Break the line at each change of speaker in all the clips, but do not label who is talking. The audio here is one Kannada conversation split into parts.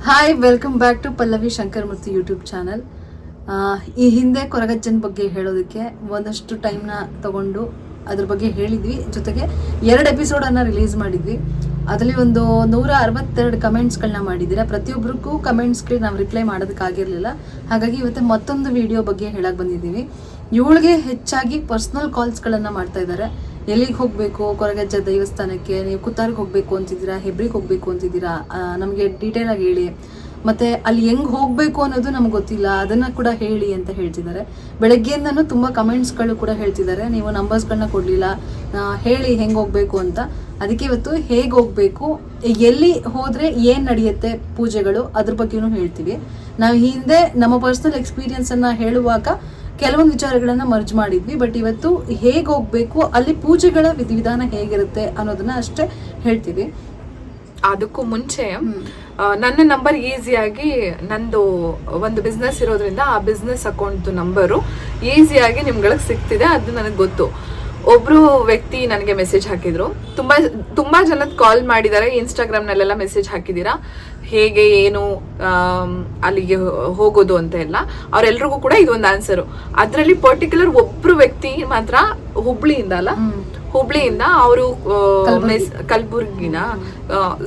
Hi, welcome back to Pallavi Shankaramurthy YouTube channel. ಈ ಹಿಂದೆ ಕೊರಗಜ್ಜನ ಬಗ್ಗೆ ಹೇಳೋದಕ್ಕೆ ಒಂದಷ್ಟು ಟೈಮ್ನ ತಗೊಂಡು ಅದ್ರ ಬಗ್ಗೆ ಹೇಳಿದ್ವಿ. ಜೊತೆಗೆ 2 ಎಪಿಸೋಡನ್ನು ರಿಲೀಸ್ ಮಾಡಿದ್ವಿ. ಅದರಲ್ಲಿ ಒಂದು 162 ಕಮೆಂಟ್ಸ್ಗಳನ್ನ ಮಾಡಿದ್ದೀರಾ. ಪ್ರತಿಯೊಬ್ಬರಿಗೂ ಕಮೆಂಟ್ಸ್ಗೆ ನಾವು ರಿಪ್ಲೈ ಮಾಡೋದಕ್ಕಾಗಿರಲಿಲ್ಲ. ಹಾಗಾಗಿ ಇವತ್ತು ಮತ್ತೊಂದು ವಿಡಿಯೋ ಬಗ್ಗೆ ಹೇಳಕ್ಕೆ ಬಂದಿದ್ದೀವಿ. ಇವಳಿಗೆ ಹೆಚ್ಚಾಗಿ ಪರ್ಸ್ನಲ್ ಕಾಲ್ಸ್ಗಳನ್ನು ಮಾಡ್ತಾ ಇದ್ದಾರೆ. ಎಲ್ಲಿಗೆ ಹೋಗಬೇಕು, ಕೊರಗಜ್ಜ ದೇವಸ್ಥಾನಕ್ಕೆ, ನೀವು ಕುತ್ತಾರಿಗೆ ಹೋಗಬೇಕು ಅಂತಿದ್ದೀರಾ, ಹೆಬ್ರಿಗೆ ಹೋಗಬೇಕು ಅಂತಿದ್ದೀರಾ, ನಮಗೆ ಡೀಟೇಲ್ ಆಗಿ ಹೇಳಿ, ಮತ್ತೆ ಅಲ್ಲಿ ಹೆಂಗ್ ಹೋಗಬೇಕು ಅನ್ನೋದು ನಮ್ಗೆ ಗೊತ್ತಿಲ್ಲ, ಅದನ್ನ ಕೂಡ ಹೇಳಿ ಅಂತ ಹೇಳ್ತಿದ್ದಾರೆ. ಬೆಳಗ್ಗೆಯಿಂದನೂ ತುಂಬ ಕಮೆಂಟ್ಸ್ಗಳು ಕೂಡ ಹೇಳ್ತಿದ್ದಾರೆ, ನೀವು ನಂಬರ್ಸ್ಗಳನ್ನ ಕೊಡಲಿಲ್ಲ, ಹೇಳಿ ಹೆಂಗೆ ಹೋಗಬೇಕು ಅಂತ. ಅದಕ್ಕೆ ಇವತ್ತು ಹೇಗೆ ಹೋಗಬೇಕು, ಎಲ್ಲಿ ಹೋದರೆ ಏನು ನಡೆಯುತ್ತೆ ಪೂಜೆಗಳು, ಅದ್ರ ಬಗ್ಗೆನೂ ಹೇಳ್ತೀವಿ. ನಾವು ಹಿಂದೆ ನಮ್ಮ ಪರ್ಸ್ನಲ್ ಎಕ್ಸ್ಪೀರಿಯನ್ಸನ್ನು ಹೇಳುವಾಗ ಕೆಲವೊಂದು ವಿಚಾರಗಳನ್ನ ಮರ್ಜ್ ಮಾಡಿದ್ವಿ. ಬಟ್ ಇವತ್ತು ಹೇಗೆ ಹೋಗ್ಬೇಕು, ಅಲ್ಲಿ ಪೂಜೆಗಳ ವಿಧಿವಿಧಾನ ಹೇಗಿರುತ್ತೆ ಅನ್ನೋದನ್ನ ಅಷ್ಟೇ ಹೇಳ್ತೀವಿ.
ಅದಕ್ಕೂ ಮುಂಚೆ ನನ್ನ ನಂಬರ್ ಈಸಿಯಾಗಿ, ನಂದು ಒಂದು ಬಿಸ್ನೆಸ್ ಇರೋದ್ರಿಂದ ಆ ಬಿಸ್ನೆಸ್ ಅಕೌಂಟ್ ನಂಬರು ಈಸಿಯಾಗಿ ನಿಮ್ಗಳಿಗೆ ಸಿಗ್ತಿದೆ. ಅದು ನನಗೆ ಗೊತ್ತು. ಒಬ್ರು ವ್ಯಕ್ತಿ ನನಗೆ ಮೆಸೇಜ್ ಹಾಕಿದ್ರು. ತುಂಬಾ ಜನದ ಕಾಲ್ ಮಾಡಿದ್ದಾರೆ, ಇನ್ಸ್ಟಾಗ್ರಾಮ್ನಲ್ಲೆಲ್ಲ ಮೆಸೇಜ್ ಹಾಕಿದ್ದೀರಾ, ಹೇಗೆ ಏನು ಅಲ್ಲಿಗೆ ಹೋಗೋದು ಅಂತ ಎಲ್ಲ. ಅವರೆಲ್ರಿಗೂ ಕೂಡ ಇದೊಂದು ಆನ್ಸರು. ಅದರಲ್ಲಿ ಪರ್ಟಿಕ್ಯುಲರ್ ಒಬ್ರು ವ್ಯಕ್ತಿ ಮಾತ್ರ ಹುಬ್ಳಿಯಿಂದ ಅವರು ಕಲಬುರ್ಗಿನ.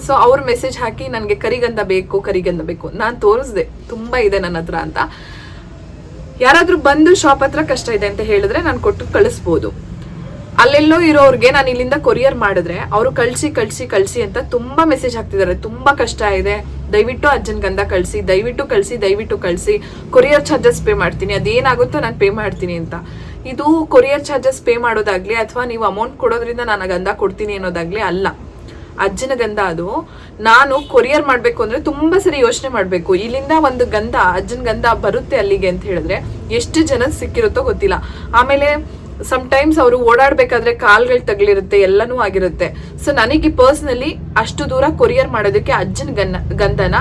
ಸೊ ಅವ್ರು ಮೆಸೇಜ್ ಹಾಕಿ ನನಗೆ ಕರಿಗಂಧ ಬೇಕು. ನಾನು ತೋರಿಸ್ದೆ ತುಂಬಾ ಇದೆ ನನ್ನ ಹತ್ರ ಅಂತ. ಯಾರಾದ್ರೂ ಬಂದು ಶಾಪ್ ಹತ್ರ ಕಷ್ಟ ಇದೆ ಅಂತ ಹೇಳಿದ್ರೆ ನಾನು ಕೊಟ್ಟು ಕಳಿಸ್ಬೋದು. ಅಲ್ಲೆಲ್ಲೋ ಇರೋರ್ಗೆ ನಾನು ಇಲ್ಲಿಂದ ಕೊರಿಯರ್ ಮಾಡಿದ್ರೆ ಅವರು ಕಳ್ಸಿ ಅಂತ ತುಂಬಾ ಮೆಸೇಜ್ ಹಾಕ್ತಿದ್ದಾರೆ. ತುಂಬಾ ಕಷ್ಟ ಇದೆ, ದಯವಿಟ್ಟು ಅಜ್ಜನ್ ಗಂಧ ದಯವಿಟ್ಟು ಕಳ್ಸಿ, ಕೊರಿಯರ್ ಚಾರ್ಜಸ್ ಪೇ ಮಾಡ್ತೀನಿ, ಅದೇನಾಗುತ್ತೋ ನಾನು ಪೇ ಮಾಡ್ತೀನಿ ಅಂತ. ಇದು ಕೊರಿಯರ್ ಚಾರ್ಜಸ್ ಪೇ ಮಾಡೋದಾಗ್ಲಿ ಅಥವಾ ನೀವು ಅಮೌಂಟ್ ಕೊಡೋದ್ರಿಂದ ನಾನು ಗಂಧ ಕೊಡ್ತೀನಿ ಅನ್ನೋದಾಗ್ಲಿ ಅಲ್ಲ. ಅಜ್ಜನ ಗಂಧ ಅದು. ನಾನು ಕೊರಿಯರ್ ಮಾಡ್ಬೇಕು ಅಂದ್ರೆ ತುಂಬಾ ಸರಿ ಯೋಚನೆ ಮಾಡ್ಬೇಕು. ಇಲ್ಲಿಂದ ಒಂದು ಗಂಧ, ಅಜ್ಜನ ಗಂಧ ಬರುತ್ತೆ ಅಲ್ಲಿಗೆ ಅಂತ ಹೇಳಿದ್ರೆ ಎಷ್ಟು ಜನ ಸಿಕ್ಕಿರುತ್ತೋ ಗೊತ್ತಿಲ್ಲ. ಆಮೇಲೆ ಸಮ್ಟೈಮ್ಸ್ ಅವರು ಓಡಾಡ್ಬೇಕಾದ್ರೆ ಕಾಲ್ಗಳು ತಗಲಿರುತ್ತೆ, ಎಲ್ಲನೂ ಆಗಿರುತ್ತೆ. ಸೊ ನನಗೆ ಪರ್ಸನಲಿ ಅಷ್ಟು ದೂರ ಕೊರಿಯರ್ ಮಾಡೋದಕ್ಕೆ ಅಜ್ಜನ ಗಂಧನ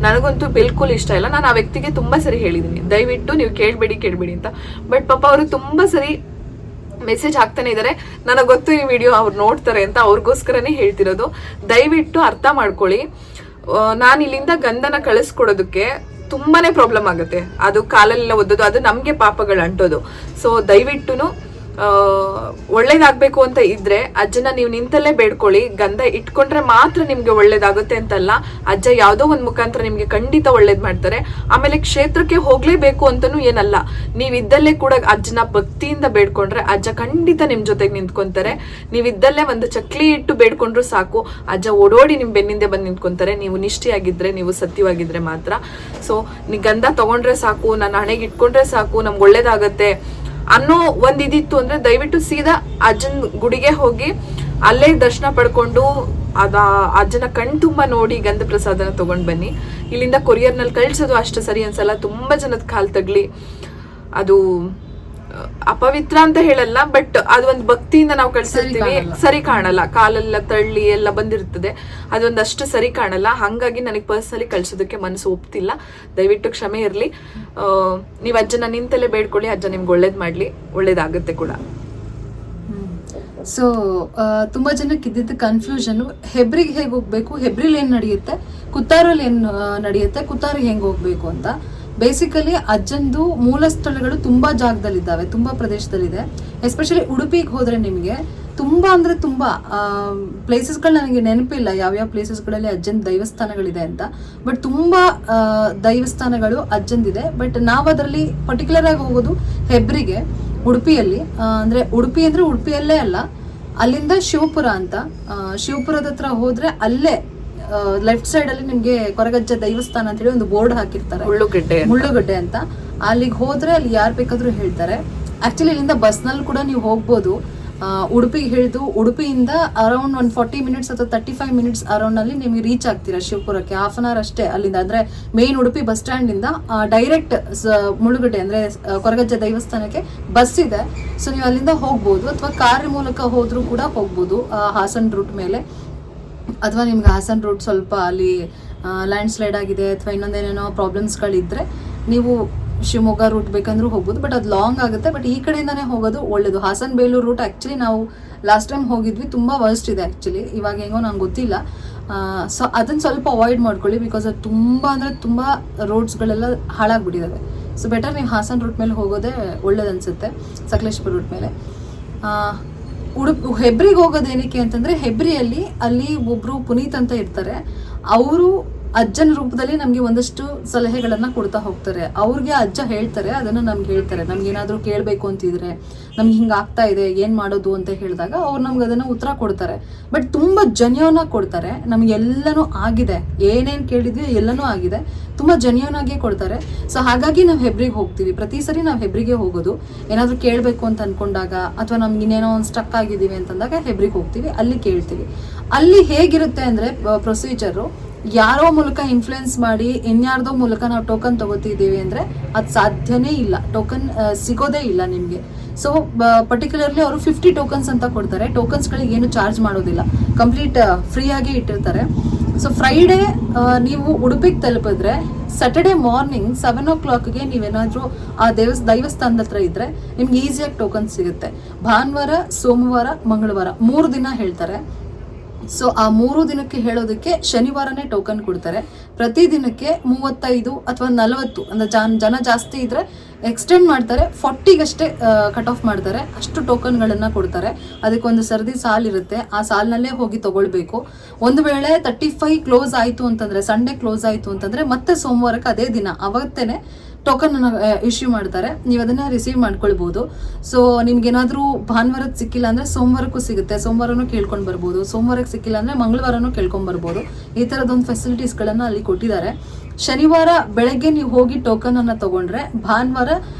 ನನಗಂತೂ ಬಿಲ್ಕುಲ್ ಇಷ್ಟ ಇಲ್ಲ. ನಾನು ಆ ವ್ಯಕ್ತಿಗೆ ತುಂಬಾ ಸರಿ ಹೇಳಿದೀನಿ, ದಯವಿಟ್ಟು ನೀವು ಕೇಳ್ಬೇಡಿ ಅಂತ. ಬಟ್ ಪಾಪ ಅವರು ತುಂಬಾ ಸರಿ ಮೆಸೇಜ್ ಹಾಕ್ತಾನೆ ಇದ್ದಾರೆ. ನನಗೆ ಗೊತ್ತು ಈ ವಿಡಿಯೋ ಅವ್ರು ನೋಡ್ತಾರೆ ಅಂತ, ಅವ್ರಿಗೋಸ್ಕರನೇ ಹೇಳ್ತಿರೋದು. ದಯವಿಟ್ಟು ಅರ್ಥ ಮಾಡ್ಕೊಳ್ಳಿ. ನಾನು ಇಲ್ಲಿಂದ ಗಂಧನ ಕಳಿಸ್ಕೊಡೋದಕ್ಕೆ ತುಂಬಾನೇ ಪ್ರಾಬ್ಲಮ್ ಆಗುತ್ತೆ. ಅದು ಕಾಲೆಲ್ಲ ಒದ್ದೋದು, ಅದು ನಮ್ಗೆ ಪಾಪಗಳು ಅಂಟೋದು. ಸೊ ದಯವಿಟ್ಟು ಒಳ್ಳೇದಾಗ್ಬೇಕು ಅಂತ ಇದ್ರೆ ಅಜ್ಜನ ನೀವು ನಿಂತಲ್ಲೇ ಬೇಡ್ಕೊಳ್ಳಿ. ಗಂಧ ಇಟ್ಕೊಂಡ್ರೆ ಮಾತ್ರ ನಿಮ್ಗೆ ಒಳ್ಳೇದಾಗುತ್ತೆ ಅಂತಲ್ಲ, ಅಜ್ಜ ಯಾವ್ದೋ ಒಂದ್ ಮುಖಾಂತರ ನಿಮ್ಗೆ ಖಂಡಿತ ಒಳ್ಳೇದ್ ಮಾಡ್ತಾರೆ. ಆಮೇಲೆ ಕ್ಷೇತ್ರಕ್ಕೆ ಹೋಗ್ಲೇಬೇಕು ಅಂತಾನೂ ಏನಲ್ಲ, ನೀವಿದ್ದಲ್ಲೇ ಕೂಡ ಅಜ್ಜನ ಭಕ್ತಿಯಿಂದ ಬೇಡ್ಕೊಂಡ್ರೆ ಅಜ್ಜ ಖಂಡಿತ ನಿಮ್ ಜೊತೆಗೆ ನಿಂತ್ಕೊಂತಾರೆ. ನೀವಿದ್ದಲ್ಲೇ ಒಂದು ಚಕ್ಲಿ ಇಟ್ಟು ಬೇಡ್ಕೊಂಡ್ರು ಸಾಕು, ಅಜ್ಜ ಓಡೋಡಿ ನಿಮ್ ಬೆನ್ನಿಂದೆ ಬಂದು ನಿಂತ್ಕೊಂತಾರೆ, ನೀವು ನಿಷ್ಠೆಯಾಗಿದ್ರೆ, ನೀವು ಸತ್ಯವಾಗಿದ್ರೆ ಮಾತ್ರ. ಸೊ ನೀ ಗಂಧ ತಗೊಂಡ್ರೆ ಸಾಕು, ನನ್ನ ಹಣೆಗೆ ಇಟ್ಕೊಂಡ್ರೆ ಸಾಕು, ನಮ್ಗೆ ಒಳ್ಳೇದಾಗತ್ತೆ ಅನ್ನೋ ಒಂದ್ ಇದಿತ್ತು ಅಂದ್ರೆ ದಯವಿಟ್ಟು ಸೀದಾ ಅಜ್ಜನ್ ಗುಡಿಗೆ ಹೋಗಿ ಅಲ್ಲೇ ದರ್ಶನ ಪಡ್ಕೊಂಡು ಅಜ್ಜನ ಕಣ್ ತುಂಬಾ ನೋಡಿ ಗಂಧ ಪ್ರಸಾದನ ತಗೊಂಡ್ ಬನ್ನಿ. ಇಲ್ಲಿಂದ ಕೊರಿಯರ್ನಲ್ಲಿ ಕಳ್ಸೋದು ಅಷ್ಟು ಸರಿ ಅನ್ಸಲ್ಲ. ತುಂಬಾ ಜನದ ಕಾಲ್ ತಗ್ಲಿ, ಅದು ಅಪವಿತ್ರ ಅಂತ ಹೇಳಲ್ಲ, ಬಟ್ ಅದು ಒಂದು ಭಕ್ತಿಯಿಂದ ನಾವು ಕಳ್ಸಿರ್ತೀವಿ, ಸರಿ ಕಾಣಲ್ಲ. ಕಾಲೆಲ್ಲ ತಳ್ಳಿ ಎಲ್ಲ ಬಂದಿರ್ತದೆ, ಅದೊಂದಷ್ಟು ಸರಿ ಕಾಣಲ್ಲ. ಹಾಗಾಗಿ ನನಗೆ ಪರ್ಸನಲಿ ಕಳ್ಸೋದಕ್ಕೆ ಮನಸ್ಸು ಒಪ್ತಿಲ್ಲ. ದಯವಿಟ್ಟು ಕ್ಷಮೆ ಇರ್ಲಿ. ನೀವು ಅಜ್ಜನ ನಿಂತಲ್ಲೇ ಬೇಡ್ಕೊಳ್ಳಿ, ಅಜ್ಜ ನಿಮ್ಗೆ ಒಳ್ಳೇದ್ ಮಾಡ್ಲಿ, ಒಳ್ಳೇದಾಗುತ್ತೆ ಕೂಡ.
ಸೊ ತುಂಬಾ ಜನಕ್ಕೆ ಇದ್ದಿದ್ದ ಕನ್ಫ್ಯೂಷನ್, ಹೆಬ್ರಿಗೆ ಹೇಗೆ ಹೋಗ್ಬೇಕು, ಹೆಬ್ರಿಲ್ ಏನ್ ನಡೆಯುತ್ತೆ, ಕುತ್ತಾರಲ್ಲಿ ಏನ್ ನಡೆಯುತ್ತೆ, ಕುತ್ತಾರಿಗೆ ಹೆಂಗ್ ಹೋಗ್ಬೇಕು ಅಂತ. ಬೇಸಿಕಲಿ ಅಜ್ಜಂದು ಮೂಲ ಸ್ಥಳಗಳು ತುಂಬಾ ಜಾಗದಲ್ಲಿದ್ದಾವೆ, ತುಂಬಾ ಪ್ರದೇಶದಲ್ಲಿದೆ. ಎಸ್ಪೆಷಲಿ ಉಡುಪಿಗೆ ಹೋದ್ರೆ ನಿಮಗೆ ತುಂಬಾ ಅಂದ್ರೆ ತುಂಬಾ ಪ್ಲೇಸಸ್ಗಳು ನನಗೆ ನೆನಪಿಲ್ಲ ಯಾವ್ಯಾವ ಪ್ಲೇಸಸ್ಗಳಲ್ಲಿ ಅಜ್ಜನ್ ದೈವಸ್ಥಾನಗಳಿದೆ ಅಂತ. ಬಟ್ ತುಂಬಾ ದೈವಸ್ಥಾನಗಳು ಅಜ್ಜಂದಿದೆ. ಬಟ್ ನಾವು ಅದರಲ್ಲಿ ಪರ್ಟಿಕ್ಯುಲರ್ ಆಗಿ ಹೋಗೋದು ಹೆಬ್ರಿಗೆ, ಉಡುಪಿಯಲ್ಲಿ. ಅಂದ್ರೆ ಉಡುಪಿಯಲ್ಲೇ ಅಲ್ಲ, ಅಲ್ಲಿಂದ ಶಿವಪುರ ಅಂತ, ಶಿವಪುರದ ಹತ್ರ ಹೋದ್ರೆ ಅಲ್ಲೇ ಲೆಫ್ಟ್ ಸೈಡ್ ಅಲ್ಲಿ ನಿಮ್ಗೆ ಕೊರಗಜ್ಜ ದೇವಸ್ಥಾನ ಅಂತ ಹೇಳಿ ಒಂದು ಬೋರ್ಡ್ ಹಾಕಿರ್ತಾರೆ, ಮುಳ್ಳುಗಡ್ಡೆ ಅಂತ. ಅಲ್ಲಿಗೆ ಹೋದ್ರೆ ಅಲ್ಲಿ ಯಾರು ಬೇಕಾದ್ರೂ ಹೇಳ್ತಾರೆ. ಆಕ್ಚುಲಿ ಇಲ್ಲಿಂದ ಬಸ್ನಲ್ಲಿ ಕೂಡ ನೀವು ಹೋಗ್ಬೋದು. ಉಡುಪಿಗೆ ಹಿಡಿದು ಉಡುಪಿಯಿಂದ ಅರೌಂಡ್ 40 ಮಿನಿಟ್ಸ್ ಅಥವಾ 35 ಮಿನಿಟ್ಸ್ ಅರೌಂಡ್ ಅಲ್ಲಿ ನಿಮ್ಗೆ ರೀಚ್ ಆಗ್ತೀರಾ ಶಿವಪುರಕ್ಕೆ. ಹಾಫ್ ಅನ್ ಅವರ್ ಅಷ್ಟೇ ಅಲ್ಲಿಂದ. ಅಂದ್ರೆ ಮೇನ್ ಉಡುಪಿ ಬಸ್ ಸ್ಟ್ಯಾಂಡ್ ಇಂದ ಡೈರೆಕ್ಟ್ ಮುಳ್ಳುಗಡ್ಡೆ ಅಂದ್ರೆ ಕೊರಗಜ್ಜ ದೇವಸ್ಥಾನಕ್ಕೆ ಬಸ್ ಇದೆ. ಸೊ ನೀವು ಅಲ್ಲಿಂದ ಹೋಗ್ಬೋದು, ಅಥವಾ ಕಾರ್ ಮೂಲಕ ಹೋದ್ರೂ ಕೂಡ ಹೋಗ್ಬೋದು ಹಾಸನ್ ರೂಟ್ ಮೇಲೆ. ಅಥವಾ ನಿಮ್ಗೆ ಹಾಸನ್ ರೂಟ್ ಸ್ವಲ್ಪ ಅಲ್ಲಿ ಲ್ಯಾಂಡ್ ಸ್ಲೈಡ್ ಆಗಿದೆ ಅಥವಾ ಇನ್ನೊಂದೇನೇನೋ ಪ್ರಾಬ್ಲಮ್ಸ್ಗಳಿದ್ರೆ ನೀವು ಶಿವಮೊಗ್ಗ ರೂಟ್ ಬೇಕಂದ್ರೂ ಹೋಗ್ಬೋದು. ಬಟ್ ಅದು ಲಾಂಗ್ ಆಗುತ್ತೆ. ಬಟ್ ಈ ಕಡೆಯಿಂದಾನೇ ಹೋಗೋದು ಒಳ್ಳೇದು. ಹಾಸನ್ ಬೇಲೂರು ರೂಟ್ ಆ್ಯಕ್ಚುಲಿ ನಾವು ಲಾಸ್ಟ್ ಟೈಮ್ ಹೋಗಿದ್ವಿ, ತುಂಬ ವರ್ಸ್ಟ್ ಇದೆ ಆ್ಯಕ್ಚುಲಿ. ಇವಾಗ ಹೆಂಗೋ ನಂಗೆ ಗೊತ್ತಿಲ್ಲ. ಸೊ ಅದನ್ನು ಸ್ವಲ್ಪ ಅವಾಯ್ಡ್ ಮಾಡ್ಕೊಳ್ಳಿ, ಬಿಕಾಸ್ ಅದು ತುಂಬ ಅಂದರೆ ತುಂಬ ರೋಡ್ಸ್ಗಳೆಲ್ಲ ಹಾಳಾಗ್ಬಿಟ್ಟಿದ್ದಾವೆ. ಸೊ ಬೆಟರ್ ನೀವು ಹಾಸನ ರೂಟ್ ಮೇಲೆ ಹೋಗೋದೇ ಒಳ್ಳೇದು ಅನಿಸುತ್ತೆ, ಸಕಲೇಶ್ಪುರ ರೂಟ್ ಮೇಲೆ. ಹೆಬ್ರಿಗೆ ಹೋಗೋದೇನಕ್ಕೆ ಅಂತಂದರೆ, ಹೆಬ್ರಿಯಲ್ಲಿ ಅಲ್ಲಿ ಒಬ್ಬರು ಪುನೀತ್ ಅಂತ ಇರ್ತಾರೆ. ಅವರು ಅಜ್ಜನ ರೂಪದಲ್ಲಿ ನಮಗೆ ಒಂದಷ್ಟು ಸಲಹೆಗಳನ್ನು ಕೊಡ್ತಾ ಹೋಗ್ತಾರೆ. ಅವ್ರಿಗೆ ಅಜ್ಜ ಹೇಳ್ತಾರೆ, ಅದನ್ನು ನಮ್ಗೆ ಹೇಳ್ತಾರೆ. ನಮ್ಗೆ ಏನಾದರೂ ಕೇಳಬೇಕು ಅಂತಿದ್ರೆ, ನಮ್ಗೆ ಹಿಂಗೆ ಆಗ್ತಾ ಇದೆ, ಏನು ಮಾಡೋದು ಅಂತ ಹೇಳಿದಾಗ ಅವ್ರು ನಮ್ಗೆ ಅದನ್ನು ಉತ್ತರ ಕೊಡ್ತಾರೆ. ಬಟ್ ತುಂಬ ಜೆನ್ಯೂನ್ ಆಗಿ ಕೊಡ್ತಾರೆ. ನಮಗೆಲ್ಲನೂ ಆಗಿದೆ, ಏನೇನು ಕೇಳಿದ್ವಿ ಎಲ್ಲನೂ ಆಗಿದೆ, ತುಂಬ ಜೆನ್ಯೂನ್ ಆಗೇ ಕೊಡ್ತಾರೆ. ಸೊ ಹಾಗಾಗಿ ನಾವು ಹೆಬ್ರಿಗೆ ಹೋಗ್ತೀವಿ. ಪ್ರತಿ ಸರಿ ನಾವು ಹೆಬ್ರಿಗೆ ಹೋಗೋದು, ಏನಾದರೂ ಕೇಳಬೇಕು ಅಂತ ಅಂದ್ಕೊಂಡಾಗ ಅಥವಾ ನಮ್ಗೆ ಇನ್ನೇನೋ ಒಂದು ಸ್ಟಕ್ ಆಗಿದ್ದೀವಿ ಅಂತಂದಾಗ ಹೆಬ್ರಿಗೆ ಹೋಗ್ತೀವಿ, ಅಲ್ಲಿ ಕೇಳ್ತೀವಿ. ಅಲ್ಲಿ ಹೇಗಿರುತ್ತೆ ಅಂದರೆ ಪ್ರೊಸೀಜರು, ಯಾರೋ ಮೂಲಕ ಇನ್ಫ್ಲುಯೆನ್ಸ್ ಮಾಡಿ ಇನ್ಯಾರ್ದೋ ಮೂಲಕ ನಾವು ಟೋಕನ್ ತಗೋತಿದ್ದೀವಿ ಅಂದರೆ ಅದು ಸಾಧ್ಯನೇ ಇಲ್ಲ. ಟೋಕನ್ ಸಿಗೋದೇ ಇಲ್ಲ ನಿಮಗೆ. ಸೊ ಪರ್ಟಿಕ್ಯುಲರ್ಲಿ ಅವರು 50 ಟೋಕನ್ಸ್ ಅಂತ ಕೊಡ್ತಾರೆ. ಟೋಕನ್ಸ್ಗಳಿಗೆ ಏನು ಚಾರ್ಜ್ ಮಾಡೋದಿಲ್ಲ, ಕಂಪ್ಲೀಟ್ ಫ್ರೀಯಾಗಿ ಇಟ್ಟಿರ್ತಾರೆ. ಸೊ ಫ್ರೈಡೇ ನೀವು ಉಡುಪಿಗೆ ತಲುಪಿದ್ರೆ ಸ್ಯಾಟರ್ಡೆ ಮಾರ್ನಿಂಗ್ 7 o'clock ನೀವೇನಾದರೂ ಆ ದೈವಸ್ಥಾನದ ಹತ್ರ ಇದ್ದರೆ ನಿಮ್ಗೆ ಈಸಿಯಾಗಿ ಟೋಕನ್ ಸಿಗುತ್ತೆ. ಭಾನುವಾರ, ಸೋಮವಾರ, ಮಂಗಳವಾರ 3 ದಿನ ಹೇಳ್ತಾರೆ. ಸೊ ಆ 3 ದಿನಕ್ಕೆ ಹೇಳೋದಕ್ಕೆ ಶನಿವಾರನೇ ಟೋಕನ್ ಕೊಡ್ತಾರೆ. ಪ್ರತಿ ದಿನಕ್ಕೆ 35 ಅಥವಾ 40 ಅಂದರೆ ಜನ ಜಾಸ್ತಿ ಇದ್ರೆ ಎಕ್ಸ್ಟೆಂಡ್ ಮಾಡ್ತಾರೆ, 40ಗಷ್ಟೇ ಕಟ್ ಆಫ್ ಮಾಡ್ತಾರೆ. ಅಷ್ಟು ಟೋಕನ್ಗಳನ್ನು ಕೊಡ್ತಾರೆ. ಅದಕ್ಕೊಂದು ಸರದಿ ಸಾಲಿರುತ್ತೆ, ಆ ಸಾಲಿನಲ್ಲೇ ಹೋಗಿ ತಗೊಳ್ಬೇಕು. ಒಂದು ವೇಳೆ 35 ಕ್ಲೋಸ್ ಆಯಿತು ಅಂತಂದರೆ, ಸಂಡೇ ಕ್ಲೋಸ್ ಆಯಿತು ಅಂತಂದರೆ ಮತ್ತೆ ಸೋಮವಾರಕ್ಕೆ ಅದೇ ದಿನ ಅವತ್ತೇ ಟೋಕನನ್ನು ಇಶ್ಯೂ ಮಾಡ್ತಾರೆ. ನೀವು ಅದನ್ನು ರಿಸೀವ್ ಮಾಡ್ಕೊಳ್ಬೋದು. ಸೊ ನಿಮ್ಗೇನಾದರೂ ಭಾನುವಾರಕ್ಕೆ ಸಿಕ್ಕಿಲ್ಲ ಅಂದರೆ ಸೋಮವಾರಕ್ಕೂ ಸಿಗುತ್ತೆ, ಸೋಮವಾರನೂ ಕೇಳ್ಕೊಂಡು ಬರ್ಬೋದು. ಸೋಮವಾರಕ್ಕೆ ಸಿಕ್ಕಿಲ್ಲ ಅಂದರೆ ಮಂಗಳವಾರನೂ ಕೇಳ್ಕೊಂಬರ್ಬೋದು. ಈ ಥರದೊಂದು ಫೆಸಿಲಿಟೀಸ್ಗಳನ್ನು ಅಲ್ಲಿ ಕೊಟ್ಟಿದ್ದಾರೆ. ಶನಿವಾರ ಬೆಳಗ್ಗೆ ನೀವು ಹೋಗಿ ಟೋಕನನ್ನು ತೊಗೊಂಡ್ರೆ ಭಾನುವಾರ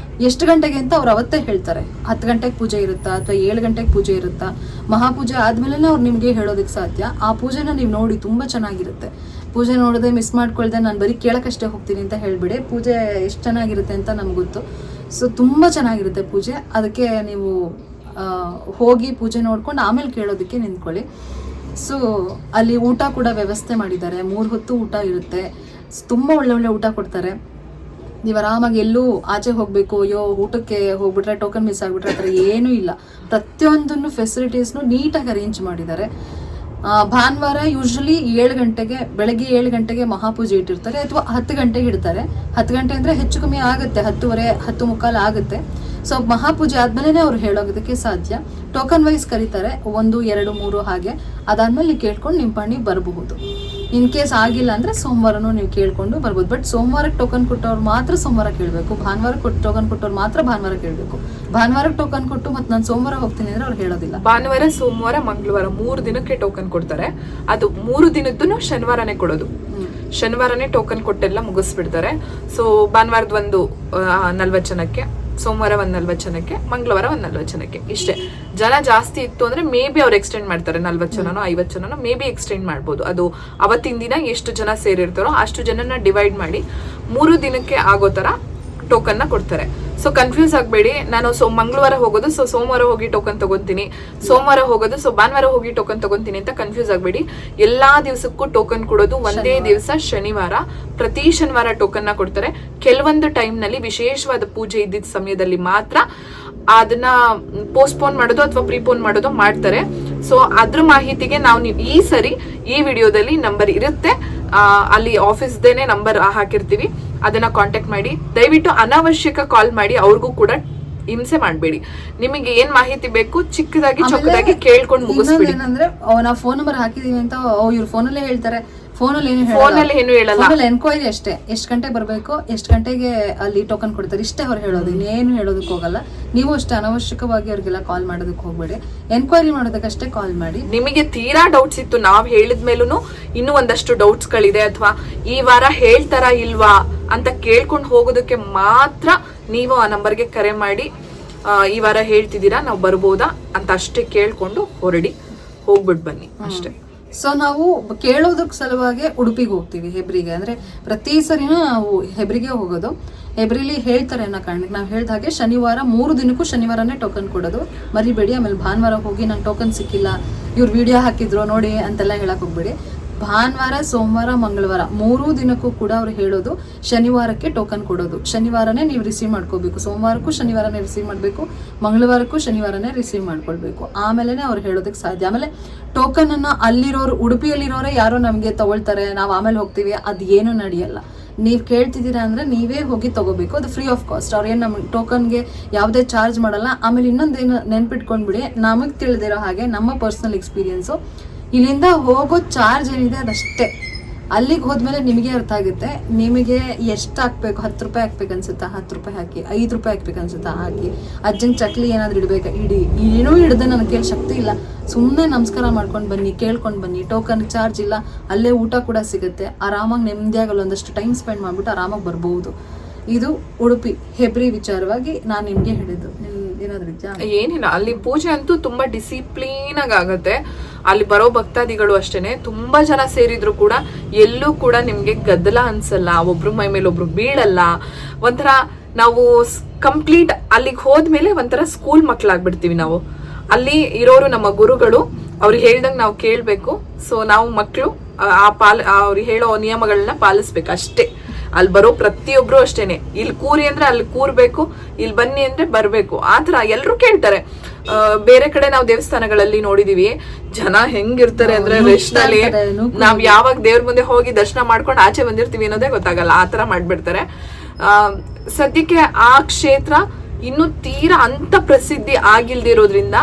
ಎಷ್ಟು ಗಂಟೆಗೆ ಅಂತ ಅವ್ರು ಅವತ್ತೇ ಹೇಳ್ತಾರೆ. 10 ಗಂಟೆಗೆ ಪೂಜೆ ಇರುತ್ತಾ ಅಥವಾ 7 ಗಂಟೆಗೆ ಪೂಜೆ ಇರುತ್ತಾ, ಮಹಾಪೂಜೆ ಆದಮೇಲೆ ಅವ್ರು ನಿಮಗೆ ಹೇಳೋದಕ್ಕೆ ಸಾಧ್ಯ. ಆ ಪೂಜೆನ ನೀವು ನೋಡಿ, ತುಂಬ ಚೆನ್ನಾಗಿರುತ್ತೆ. ಪೂಜೆ ನೋಡದೆ ಮಿಸ್ ಮಾಡ್ಕೊಳ್ದೆ ನಾನು ಬರೀ ಕೇಳೋಕ್ಕಷ್ಟೇ ಹೋಗ್ತೀನಿ ಅಂತ ಹೇಳಿಬಿಡಿ, ಪೂಜೆ ಎಷ್ಟು ಚೆನ್ನಾಗಿರುತ್ತೆ ಅಂತ ನಮ್ಗೆ ಗೊತ್ತು. ಸೊ ತುಂಬ ಚೆನ್ನಾಗಿರುತ್ತೆ ಪೂಜೆ. ಅದಕ್ಕೆ ನೀವು ಹೋಗಿ ಪೂಜೆ ನೋಡ್ಕೊಂಡು ಆಮೇಲೆ ಕೇಳೋದಕ್ಕೆ ನಿಂತ್ಕೊಳ್ಳಿ. ಸೊ ಅಲ್ಲಿ ಊಟ ಕೂಡ ವ್ಯವಸ್ಥೆ ಮಾಡಿದ್ದಾರೆ, 3 ಹೊತ್ತು ಊಟ ಇರುತ್ತೆ. ತುಂಬ ಒಳ್ಳೆ ಊಟ ಕೊಡ್ತಾರೆ. ನೀವು ಆರಾಮಾಗಿ ಎಲ್ಲೂ ಆಚೆ ಹೋಗಬೇಕು, ಅಯ್ಯೋ ಊಟಕ್ಕೆ ಹೋಗ್ಬಿಟ್ರೆ ಟೋಕನ್ ಮಿಸ್ ಆಗಿಬಿಟ್ರೆ ಆ ಥರ ಏನೂ ಇಲ್ಲ. ಪ್ರತಿಯೊಂದನ್ನು ಫೆಸಿಲಿಟೀಸ್ನು ನೀಟಾಗಿ ಅರೇಂಜ್ ಮಾಡಿದ್ದಾರೆ. ಭಾನುವಾರ ಯೂಶ್ವಲಿ 7 ಗಂಟೆಗೆ, ಬೆಳಗ್ಗೆ 7 ಗಂಟೆಗೆ ಮಹಾಪೂಜೆ ಇಟ್ಟಿರ್ತಾರೆ, ಅಥವಾ 10 ಗಂಟೆಗೆ ಇಡ್ತಾರೆ. 10 ಗಂಟೆ ಅಂದರೆ ಹೆಚ್ಚು ಕಮ್ಮಿ ಆಗುತ್ತೆ, 10:15, 10:45 ಆಗುತ್ತೆ. ಸೊ ಮಹಾಪೂಜೆ ಆದಮೇಲೆ ಅವ್ರು ಹೇಳೋದಕ್ಕೆ ಸಾಧ್ಯ. ಟೋಕನ್ ವೈಸ್ ಕರೀತಾರೆ, 1, 2, 3 ಹಾಗೆ. ಅದಾದ್ಮೇಲೆ ನೀವು ಕೇಳ್ಕೊಂಡು ನಿಮ್ಮ ಪಾಣಿ ಬರಬಹುದು. ಇನ್ ಕೇಸ್ ಆಗಿಲ್ಲ ಅಂದರೆ ಸೋಮವಾರನೂ ನೀವು ಕೇಳ್ಕೊಂಡು ಬರ್ಬೋದು. ಬಟ್ ಸೋಮವಾರಕ್ಕೆ ಟೋಕನ್ ಕೊಟ್ಟವ್ರು ಮಾತ್ರ ಸೋಮವಾರ ಕೇಳಬೇಕು, ಭಾನುವಾರಕ್ಕೆ ಟೋಕನ್ ಕೊಟ್ಟವ್ರು ಮಾತ್ರ ಭಾನುವಾರ ಕೇಳಬೇಕು. ಭಾನುವಾರಕ್ಕೆ ಟೋಕನ್ ಕೊಟ್ಟು ಮತ್ತೆ ನಾನು ಸೋಮವಾರ ಹೋಗ್ತೀನಿ ಅಂದರೆ ಅವ್ರು ಹೇಳೋದಿಲ್ಲ.
ಭಾನುವಾರ, ಸೋಮವಾರ, ಮಂಗಳವಾರ 3 ದಿನಕ್ಕೆ ಟೋಕನ್ ಕೊಡ್ತಾರೆ. ಅದು 3 ದಿನದ್ದು ಶನಿವಾರನೇ ಕೊಡೋದು. ಶನಿವಾರನೇ ಟೋಕನ್ ಕೊಟ್ಟೆಲ್ಲ ಮುಗಿಸ್ಬಿಡ್ತಾರೆ. ಸೊ ಭಾನುವಾರದ ಒಂದು 40 ಜನಕ್ಕೆ, ಸೋಮವಾರ ಒಂದು 40 ಜನಕ್ಕೆ, ಮಂಗಳವಾರ ಒಂದು 40 ಜನಕ್ಕೆ. ಇಷ್ಟೇ. ಜನ ಜಾಸ್ತಿ ಇತ್ತು ಅಂದ್ರೆ ಮೇ ಬಿ ಅವ್ರು ಎಕ್ಸ್ಟೆಂಡ್ ಮಾಡ್ತಾರೆ, 40 ಜನನೋ 50 ಜನನೋ ಮೇ ಬಿ ಎಕ್ಸ್ಟೆಂಡ್ ಮಾಡ್ಬೋದು. ಅದು ಅವತ್ತಿನ ದಿನ ಎಷ್ಟು ಜನ ಸೇರಿರ್ತಾರೋ ಅಷ್ಟು ಜನನ ಡಿವೈಡ್ ಮಾಡಿ 3 ದಿನಕ್ಕೆ ಆಗೋ ತರ ಟೋಕನ್ನ ಕೊಡ್ತಾರೆ. ಸೊ ಕನ್ಫ್ಯೂಸ್ ಆಗಬೇಡಿ. ನಾನು ಮಂಗಳವಾರ ಹೋಗೋದು, ಸೊ ಸೋಮವಾರ ಹೋಗಿ ಟೋಕನ್ ತಗೊಂತೀನಿ, ಸೋಮವಾರ ಹೋಗೋದು, ಸೊ ಭಾನುವಾರ ಹೋಗಿ ಟೋಕನ್ ತಗೊಂತೀನಿ ಅಂತ ಕನ್ಫ್ಯೂಸ್ ಆಗಬೇಡಿ. ಎಲ್ಲಾ ದಿವಸಕ್ಕೂ ಟೋಕನ್ ಕೊಡೋದು ಒಂದೇ ದಿವಸ, ಶನಿವಾರ. ಪ್ರತಿ ಶನಿವಾರ ಟೋಕನ್ನ ಕೊಡ್ತಾರೆ. ಕೆಲವೊಂದು ಟೈಮ್ ನಲ್ಲಿ ವಿಶೇಷವಾದ ಪೂಜೆ ಇದ್ದಿದ್ದ ಸಮಯದಲ್ಲಿ ಮಾತ್ರ ಅದನ್ನ ಪೋಸ್ಟ್ಪೋನ್ ಮಾಡೋದು ಅಥವಾ ಪ್ರೀಪೋನ್ ಮಾಡೋದು ಮಾಡ್ತಾರೆ. ಸೊ ಅದ್ರ ಮಾಹಿತಿಗೆ ನಾವು ಈ ಸರಿ ಈ ವಿಡಿಯೋದಲ್ಲಿ ನಂಬರ್ ಇರುತ್ತೆ, ಅಲ್ಲಿ ಆಫೀಸ್ದೇನೆ ನಂಬರ್ ಹಾಕಿರ್ತೀವಿ, ಅದನ್ನ ಕಾಂಟ್ಯಾಕ್ಟ್ ಮಾಡಿ. ದಯವಿಟ್ಟು ಅನಾವಶ್ಯಕ ಕಾಲ್ ಮಾಡಿ ಅವ್ರಿಗೂ ಕೂಡ ಹಿಂಸೆ ಮಾಡಬೇಡಿ. ನಿಮಗೆ ಏನ್ ಮಾಹಿತಿ ಬೇಕು ಚಿಕ್ಕದಾಗಿ ಚೊಕ್ಕದಾಗಿ ಕೇಳ್ಕೊಂಡು ಮುಗಿಸ್ಬಿಡಿ.
ಏನಂದ್ರೆ ನಾವು ಫೋನ್ ನಂಬರ್ ಹಾಕಿದೀವಿ ಅಂತ ಇವ್ರ ಫೋನಲ್ಲೇ ಹೇಳ್ತಾರೆ, ಫೋನಲ್ಲಿ
ಏನು ಹೇಳಲ್ಲ,
ಎನ್ಕ್ವೈರಿ ಅಷ್ಟೇ. ಎಷ್ಟು ಗಂಟೆಗೆ ಬರಬೇಕು, ಎಷ್ಟು ಗಂಟೆಗೆ ಅಲ್ಲಿ ಟೋಕನ್ ಕೊಡ್ತಾರೆ, ಇಷ್ಟೇ ಅವ್ರು ಹೇಳೋದು, ಇನ್ನೇನು ಹೇಳೋದಕ್ಕೆ ಹೋಗಲ್ಲ. ನೀವು ಅಷ್ಟೇ ಅನಾವಶ್ಯಕವಾಗಿ ಅವ್ರಿಗೆಲ್ಲ ಕಾಲ್ ಮಾಡೋದಕ್ಕೆ ಹೋಗ್ಬೇಡಿ, ಎನ್ಕ್ವೈರಿ ಮಾಡೋದಕ್ಕಷ್ಟೇ ಕಾಲ್ ಮಾಡಿ.
ನಿಮಗೆ ತೀರಾ ಡೌಟ್ಸ್ ಇತ್ತು, ನಾವ್ ಹೇಳಿದ್ಮೇಲೂ ಇನ್ನೂ ಒಂದಷ್ಟು ಡೌಟ್ಸ್ ಗಳಿದೆ, ಅಥವಾ ಈ ವಾರ ಹೇಳ್ತಾರಾ ಇಲ್ವಾ ಅಂತ ಕೇಳ್ಕೊಂಡು ಹೋಗೋದಕ್ಕೆ ಮಾತ್ರ ನೀವು ಆ ನಂಬರ್ಗೆ ಕರೆ ಮಾಡಿ, ಈ ವಾರ ಹೇಳ್ತಿದ್ದೀರಾ ನಾವು ಬರ್ಬೋದಾ ಅಂತ ಅಷ್ಟೇ ಕೇಳ್ಕೊಂಡು ಹೊರಡಿ, ಹೋಗ್ಬಿಟ್ಟು ಬನ್ನಿ ಅಷ್ಟೇ.
ಸೊ ನಾವು ಕೇಳೋದಕ್ಕೆ ಸಲುವಾಗಿ ಉಡುಪಿಗೆ ಹೋಗ್ತೀವಿ, ಹೆಬ್ರಿಗೆ. ಅಂದರೆ ಪ್ರತಿ ಸರಿನೂ ನಾವು ಹೆಬ್ರಿಗೆ ಹೋಗೋದು. ಹೆಬ್ರಿಲಿ ಹೇಳ್ತಾರೆ ಅನ್ನೋ ಕಾರಣಕ್ಕೆ ನಾವು ಹೇಳ್ದ ಹಾಗೆ ಶನಿವಾರ 3 ದಿನಕ್ಕೂ ಶನಿವಾರನೇ ಟೋಕನ್ ಕೊಡೋದು, ಮರಿಬೇಡಿ. ಆಮೇಲೆ ಭಾನುವಾರ ಹೋಗಿ ನಂಗೆ ಟೋಕನ್ ಸಿಕ್ಕಿಲ್ಲ, ಇವ್ರು ವಿಡಿಯೋ ಹಾಕಿದ್ರು ನೋಡಿ ಅಂತೆಲ್ಲ ಹೇಳಕ್ ಹೋಗ್ಬೇಡಿ. ಭಾನುವಾರ, ಸೋಮವಾರ, ಮಂಗಳವಾರ 3 ದಿನಕ್ಕೂ ಕೂಡ ಅವ್ರು ಹೇಳೋದು ಶನಿವಾರಕ್ಕೆ ಟೋಕನ್ ಕೊಡೋದು. ಶನಿವಾರನೇ ನೀವು ರಿಸೀವ್ ಮಾಡ್ಕೋಬೇಕು, ಸೋಮವಾರಕ್ಕೂ ಶನಿವಾರನೇ ರಿಸೀವ್ ಮಾಡಬೇಕು, ಮಂಗಳವಾರಕ್ಕೂ ಶನಿವಾರನೇ ರಿಸೀವ್ ಮಾಡ್ಕೊಳ್ಬೇಕು. ಆಮೇಲೆ ಅವ್ರು ಹೇಳೋದಕ್ಕೆ ಸಾಧ್ಯ. ಆಮೇಲೆ ಟೋಕನ್ ಅನ್ನ ಅಲ್ಲಿರೋರು, ಉಡುಪಿಯಲ್ಲಿರೋರೇ ಯಾರೋ ನಮಗೆ ತಗೊಳ್ತಾರೆ, ನಾವು ಆಮೇಲೆ ಹೋಗ್ತೀವಿ, ಅದು ಏನೂ ನಡೆಯಲ್ಲ. ನೀವು ಕೇಳ್ತಿದ್ದೀರಾ ಅಂದರೆ ನೀವೇ ಹೋಗಿ ತಗೋಬೇಕು. ಅದು ಫ್ರೀ ಆಫ್ ಕಾಸ್ಟ್. ಅವ್ರೇನು ನಮಗೆ ಟೋಕನ್ಗೆ ಯಾವುದೇ ಚಾರ್ಜ್ ಮಾಡಲ್ಲ. ಆಮೇಲೆ ಇನ್ನೊಂದೇನು ನೆನ್ಪಿಟ್ಕೊಂಡ್ಬಿಡಿ, ನಮಗೆ ತಿಳಿದಿರೋ ಹಾಗೆ ನಮ್ಮ ಪರ್ಸ್ನಲ್ ಎಕ್ಸ್ಪೀರಿಯನ್ಸು, ಇಲ್ಲಿಂದ ಹೋಗೋ ಚಾರ್ಜ್ ಏನಿದೆ ಅದಷ್ಟೇ. ಅಲ್ಲಿಗೆ ಹೋದ್ಮೇಲೆ ನಿಮಗೆ ಅರ್ಥ ಆಗುತ್ತೆ ನಿಮಗೆ ಎಷ್ಟು ಹಾಕ್ಬೇಕು. 10 ರೂಪಾಯಿ ಹಾಕ್ಬೇಕು ಅನ್ಸುತ್ತಾ, 10 ರೂಪಾಯಿ ಹಾಕಿ. 5 ರೂಪಾಯಿ ಹಾಕ್ಬೇಕು ಅನ್ಸುತ್ತಾ, ಹಾಕಿ. ಅಜ್ಜಂಗೆ ಚಕ್ಲಿ ಏನಾದ್ರು ಇಡಬೇಕಾ, ಇಡಿ. ಏನೂ ಹಿಡ್ದೆ ನನ್ನ ಕೈಲಿ ಶಕ್ತಿ ಇಲ್ಲ, ಸುಮ್ಮನೆ ನಮಸ್ಕಾರ ಮಾಡ್ಕೊಂಡು ಬನ್ನಿ, ಕೇಳ್ಕೊಂಡು ಬನ್ನಿ. ಟೋಕನ್ ಚಾರ್ಜ್ ಇಲ್ಲ, ಅಲ್ಲೇ ಊಟ ಕೂಡ ಸಿಗುತ್ತೆ. ಆರಾಮಾಗಿ ನೆಮ್ಮದಿಯಾಗಲ್ಲ, ಒಂದಷ್ಟು ಟೈಮ್ ಸ್ಪೆಂಡ್ ಮಾಡಿಬಿಟ್ಟು ಆರಾಮಾಗಿ ಬರ್ಬೋದು. ಇದು ಉಡುಪಿ ಹೆಬ್ರಿ ವಿಚಾರವಾಗಿ ನಾನು ನಿಮಗೆ ಹೇಳಿದ್ದು. ಏನಾದ್ರು
ಏನಿಲ್ಲ, ಅಲ್ಲಿ ಪೂಜೆ ಅಂತೂ ತುಂಬಾ ಡಿಸಿಪ್ಲೀನ್ ಆಗತ್ತೆ. ಅಲ್ಲಿ ಬರೋ ಭಕ್ತಾದಿಗಳು ಅಷ್ಟೇನೆ, ತುಂಬಾ ಜನ ಸೇರಿದ್ರು ಕೂಡ ಎಲ್ಲೂ ಕೂಡ ನಿಮ್ಗೆ ಗದ್ದಲ ಅನ್ಸಲ್ಲ, ಒಬ್ರು ಮೈ ಮೇಲೆ ಒಬ್ರು ಬೀಳಲ್ಲ. ಒಂಥರ ನಾವು ಕಂಪ್ಲೀಟ್ ಅಲ್ಲಿಗೆ ಹೋದ್ಮೇಲೆ ಒಂಥರ ಸ್ಕೂಲ್ ಮಕ್ಳಾಗ್ಬಿಡ್ತೀವಿ ನಾವು. ಅಲ್ಲಿ ಇರೋರು ನಮ್ಮ ಗುರುಗಳು, ಅವ್ರಿಗೆ ಹೇಳ್ದಂಗೆ ನಾವು ಕೇಳ್ಬೇಕು. ಸೊ ನಾವು ಮಕ್ಕಳು ಅವ್ರಿಗೆ ಹೇಳೋ ನಿಯಮಗಳನ್ನ ಪಾಲಿಸ್ಬೇಕು ಅಷ್ಟೇ. ಅಲ್ಲಿ ಬರೋ ಪ್ರತಿಯೊಬ್ರು ಅಷ್ಟೇನೆ, ಇಲ್ಲಿ ಕೂರಿ ಅಂದ್ರೆ ಅಲ್ಲಿ ಕೂರ್ಬೇಕು, ಇಲ್ಲಿ ಬನ್ನಿ ಅಂದ್ರೆ ಬರ್ಬೇಕು. ಆತರ ಎಲ್ರು ಕೇಳ್ತಾರೆ. ಬೇರೆ ಕಡೆ ನಾವು ದೇವಸ್ಥಾನಗಳಲ್ಲಿ ನೋಡಿದೀವಿ, ಜನ ಹೆಂಗಿರ್ತಾರೆ ಅಂದ್ರೆ ರೆಸ್ಟ್ ಅಲ್ಲಿ ನಾವ್ ಯಾವಾಗ ದೇವ್ರ ಮುಂದೆ ಹೋಗಿ ದರ್ಶನ ಮಾಡ್ಕೊಂಡು ಆಚೆ ಬಂದಿರ್ತೀವಿ ಅನ್ನೋದೇ ಗೊತ್ತಾಗಲ್ಲ, ಆತರ ಮಾಡ್ಬಿಡ್ತಾರೆ. ಸದ್ಯಕ್ಕೆ ಆ ಕ್ಷೇತ್ರ ಇನ್ನು ತೀರಾ ಅಂತ ಪ್ರಸಿದ್ಧಿ ಆಗಿಲ್ದಿರೋದ್ರಿಂದ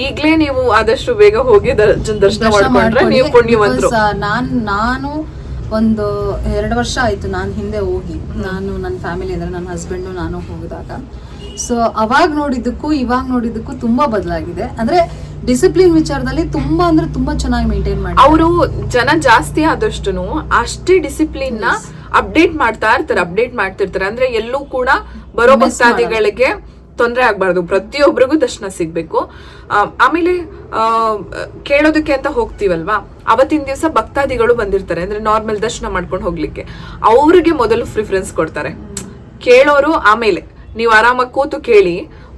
ಈಗ್ಲೇ ನೀವು ಆದಷ್ಟು ಬೇಗ ಹೋಗಿ ದರ್ಶನ ಮಾಡ್ಕೊಂಡ್ರೆ ನೀವು ಪುಣ್ಯವಂತರು.
ನಾನು ಒಂದು 2 ವರ್ಷ ಆಯ್ತು ನಾನು ಹಿಂದೆ ಹೋಗಿ, ನಾನು ನನ್ನ ಫ್ಯಾಮಿಲಿ ಅಂದ್ರೆ ನನ್ನ ಹಸ್ಬೆಂಡು ನಾನು ಹೋಗಿದಾಗ. ಸೊ ಅವಾಗ ನೋಡಿದ್ದಕ್ಕೂ ಇವಾಗ ನೋಡಿದ್ದಕ್ಕೂ ತುಂಬಾ ಬದಲಾಗಿದೆ. ಅಂದ್ರೆ ಡಿಸಿಪ್ಲಿನ್ ವಿಚಾರದಲ್ಲಿ ತುಂಬಾ ಅಂದ್ರೆ ತುಂಬಾ ಚೆನ್ನಾಗಿ ಮೇಂಟೈನ್ ಮಾಡಿ
ಅವರು ಜನ ಜಾಸ್ತಿ ಆದಷ್ಟು ಅಷ್ಟೇ ಡಿಸಿಪ್ಲಿನ್ ನ ಅಪ್ಡೇಟ್ ಮಾಡ್ತಿರ್ತಾರೆ. ಅಂದ್ರೆ ಎಲ್ಲೂ ಕೂಡ ಬರೋ ಭಕ್ತಾದಿಗಳಿಗೆ ತೊಂದರೆ ಆಗ್ಬಾರ್ದು, ಪ್ರತಿಯೊಬ್ಬರಿಗೂ ದರ್ಶನ ಸಿಗ್ಬೇಕು. ಆಮೇಲೆ ಕೇಳೋದಕ್ಕೆ ಅಂತ ಹೋಗ್ತೀವಲ್ವಾ, ಅವತ್ತಿನ ದಿವಸ ಭಕ್ತಾದಿಗಳು ಬಂದಿರ್ತಾರೆ, ಅಂದ್ರೆ ನಾರ್ಮಲ್ ದರ್ಶನ ಮಾಡ್ಕೊಂಡು ಹೋಗ್ಲಿಕ್ಕೆ ಅವ್ರಿಗೆ ಮೊದಲು ಪ್ರಿಫರೆನ್ಸ್ ಕೊಡ್ತಾರೆ. ಕೇಳೋರು ಆಮೇಲೆ, ನೀವು ಆರಾಮಾಗಿ ಕೂತು ಕೇಳಿ,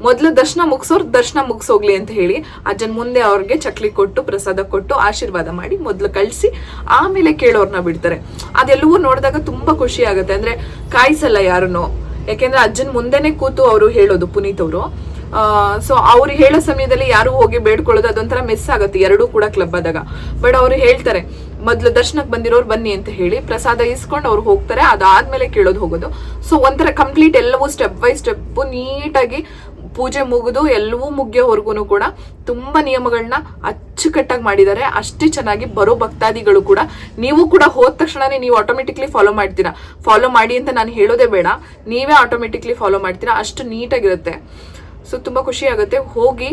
ಮೊದಲು ದರ್ಶನ ಮುಗಿಸೋರು ದರ್ಶನ ಮುಗಿಸೋಗ್ಲಿ ಅಂತ ಹೇಳಿ ಅಜ್ಜನ್ ಮುಂದೆ ಅವ್ರಿಗೆ ಚಕ್ಲಿ ಕೊಟ್ಟು ಪ್ರಸಾದ ಕೊಟ್ಟು ಆಶೀರ್ವಾದ ಮಾಡಿ ಮೊದಲು ಕಳಿಸಿ ಆಮೇಲೆ ಕೇಳೋರ್ನ ಬಿಡ್ತಾರೆ. ಅದೆಲ್ಲವೂ ನೋಡಿದಾಗ ತುಂಬಾ ಖುಷಿ ಆಗುತ್ತೆ. ಅಂದ್ರೆ ಕಾಯಿಸಲ್ಲ ಯಾರನ್ನು, ಯಾಕೆಂದ್ರೆ ಅಜ್ಜನ್ ಮುಂದೆನೆ ಕೂತು ಅವರು ಹೇಳೋದು ಪುನೀತ್ ಅವರು. ಸೊ ಅವ್ರು ಹೇಳೋ ಸಮಯದಲ್ಲಿ ಯಾರು ಹೋಗಿ ಬೇಡ್ಕೊಳ್ಳೋದು ಅದೊಂಥರ ಮಿಸ್ ಆಗುತ್ತೆ, ಎರಡೂ ಕೂಡ ಕ್ಲಬ್ ಆದಾಗ. ಬಟ್ ಅವ್ರು ಹೇಳ್ತಾರೆ ಮೊದ್ಲು ದರ್ಶನಕ್ಕೆ ಬಂದಿರೋರು ಬನ್ನಿ ಅಂತ ಹೇಳಿ ಪ್ರಸಾದ ಇಸ್ಕೊಂಡು ಅವ್ರು ಹೋಗ್ತಾರೆ, ಅದಾದ್ಮೇಲೆ ಕೇಳೋದು ಹೋಗೋದು. ಸೊ ಒಂಥರ ಕಂಪ್ಲೀಟ್ ಎಲ್ಲವೂ ಸ್ಟೆಪ್ ಬೈ ಸ್ಟೆಪ್ ನೀಟಾಗಿ ಪೂಜೆ ಮುಗಿದು ಎಲ್ಲವೂ ಮುಗಿಯೋವರೆಗೂ ಕೂಡ ತುಂಬಾ ನಿಯಮಗಳನ್ನ ಅಚ್ಚುಕಟ್ಟಾಗಿ ಮಾಡಿದ್ದಾರೆ. ಅಷ್ಟೇ ಚೆನ್ನಾಗಿ ಬರೋ ಭಕ್ತಾದಿಗಳು ಕೂಡ, ನೀವು ಕೂಡ ಹೋದ ತಕ್ಷಣನೇ ನೀವು ಆಟೋಮೆಟಿಕ್ಲಿ ಫಾಲೋ ಮಾಡ್ತೀರಾ. ಫಾಲೋ ಮಾಡಿ ಅಂತ ನಾನು ಹೇಳೋದೇ ಬೇಡ, ನೀವೇ ಆಟೋಮೆಟಿಕ್ಲಿ ಫಾಲೋ ಮಾಡ್ತೀರಾ, ಅಷ್ಟು ನೀಟಾಗಿರುತ್ತೆ. ಸೊ ತುಂಬಾ ಖುಷಿ ಆಗುತ್ತೆ. ಹೋಗಿ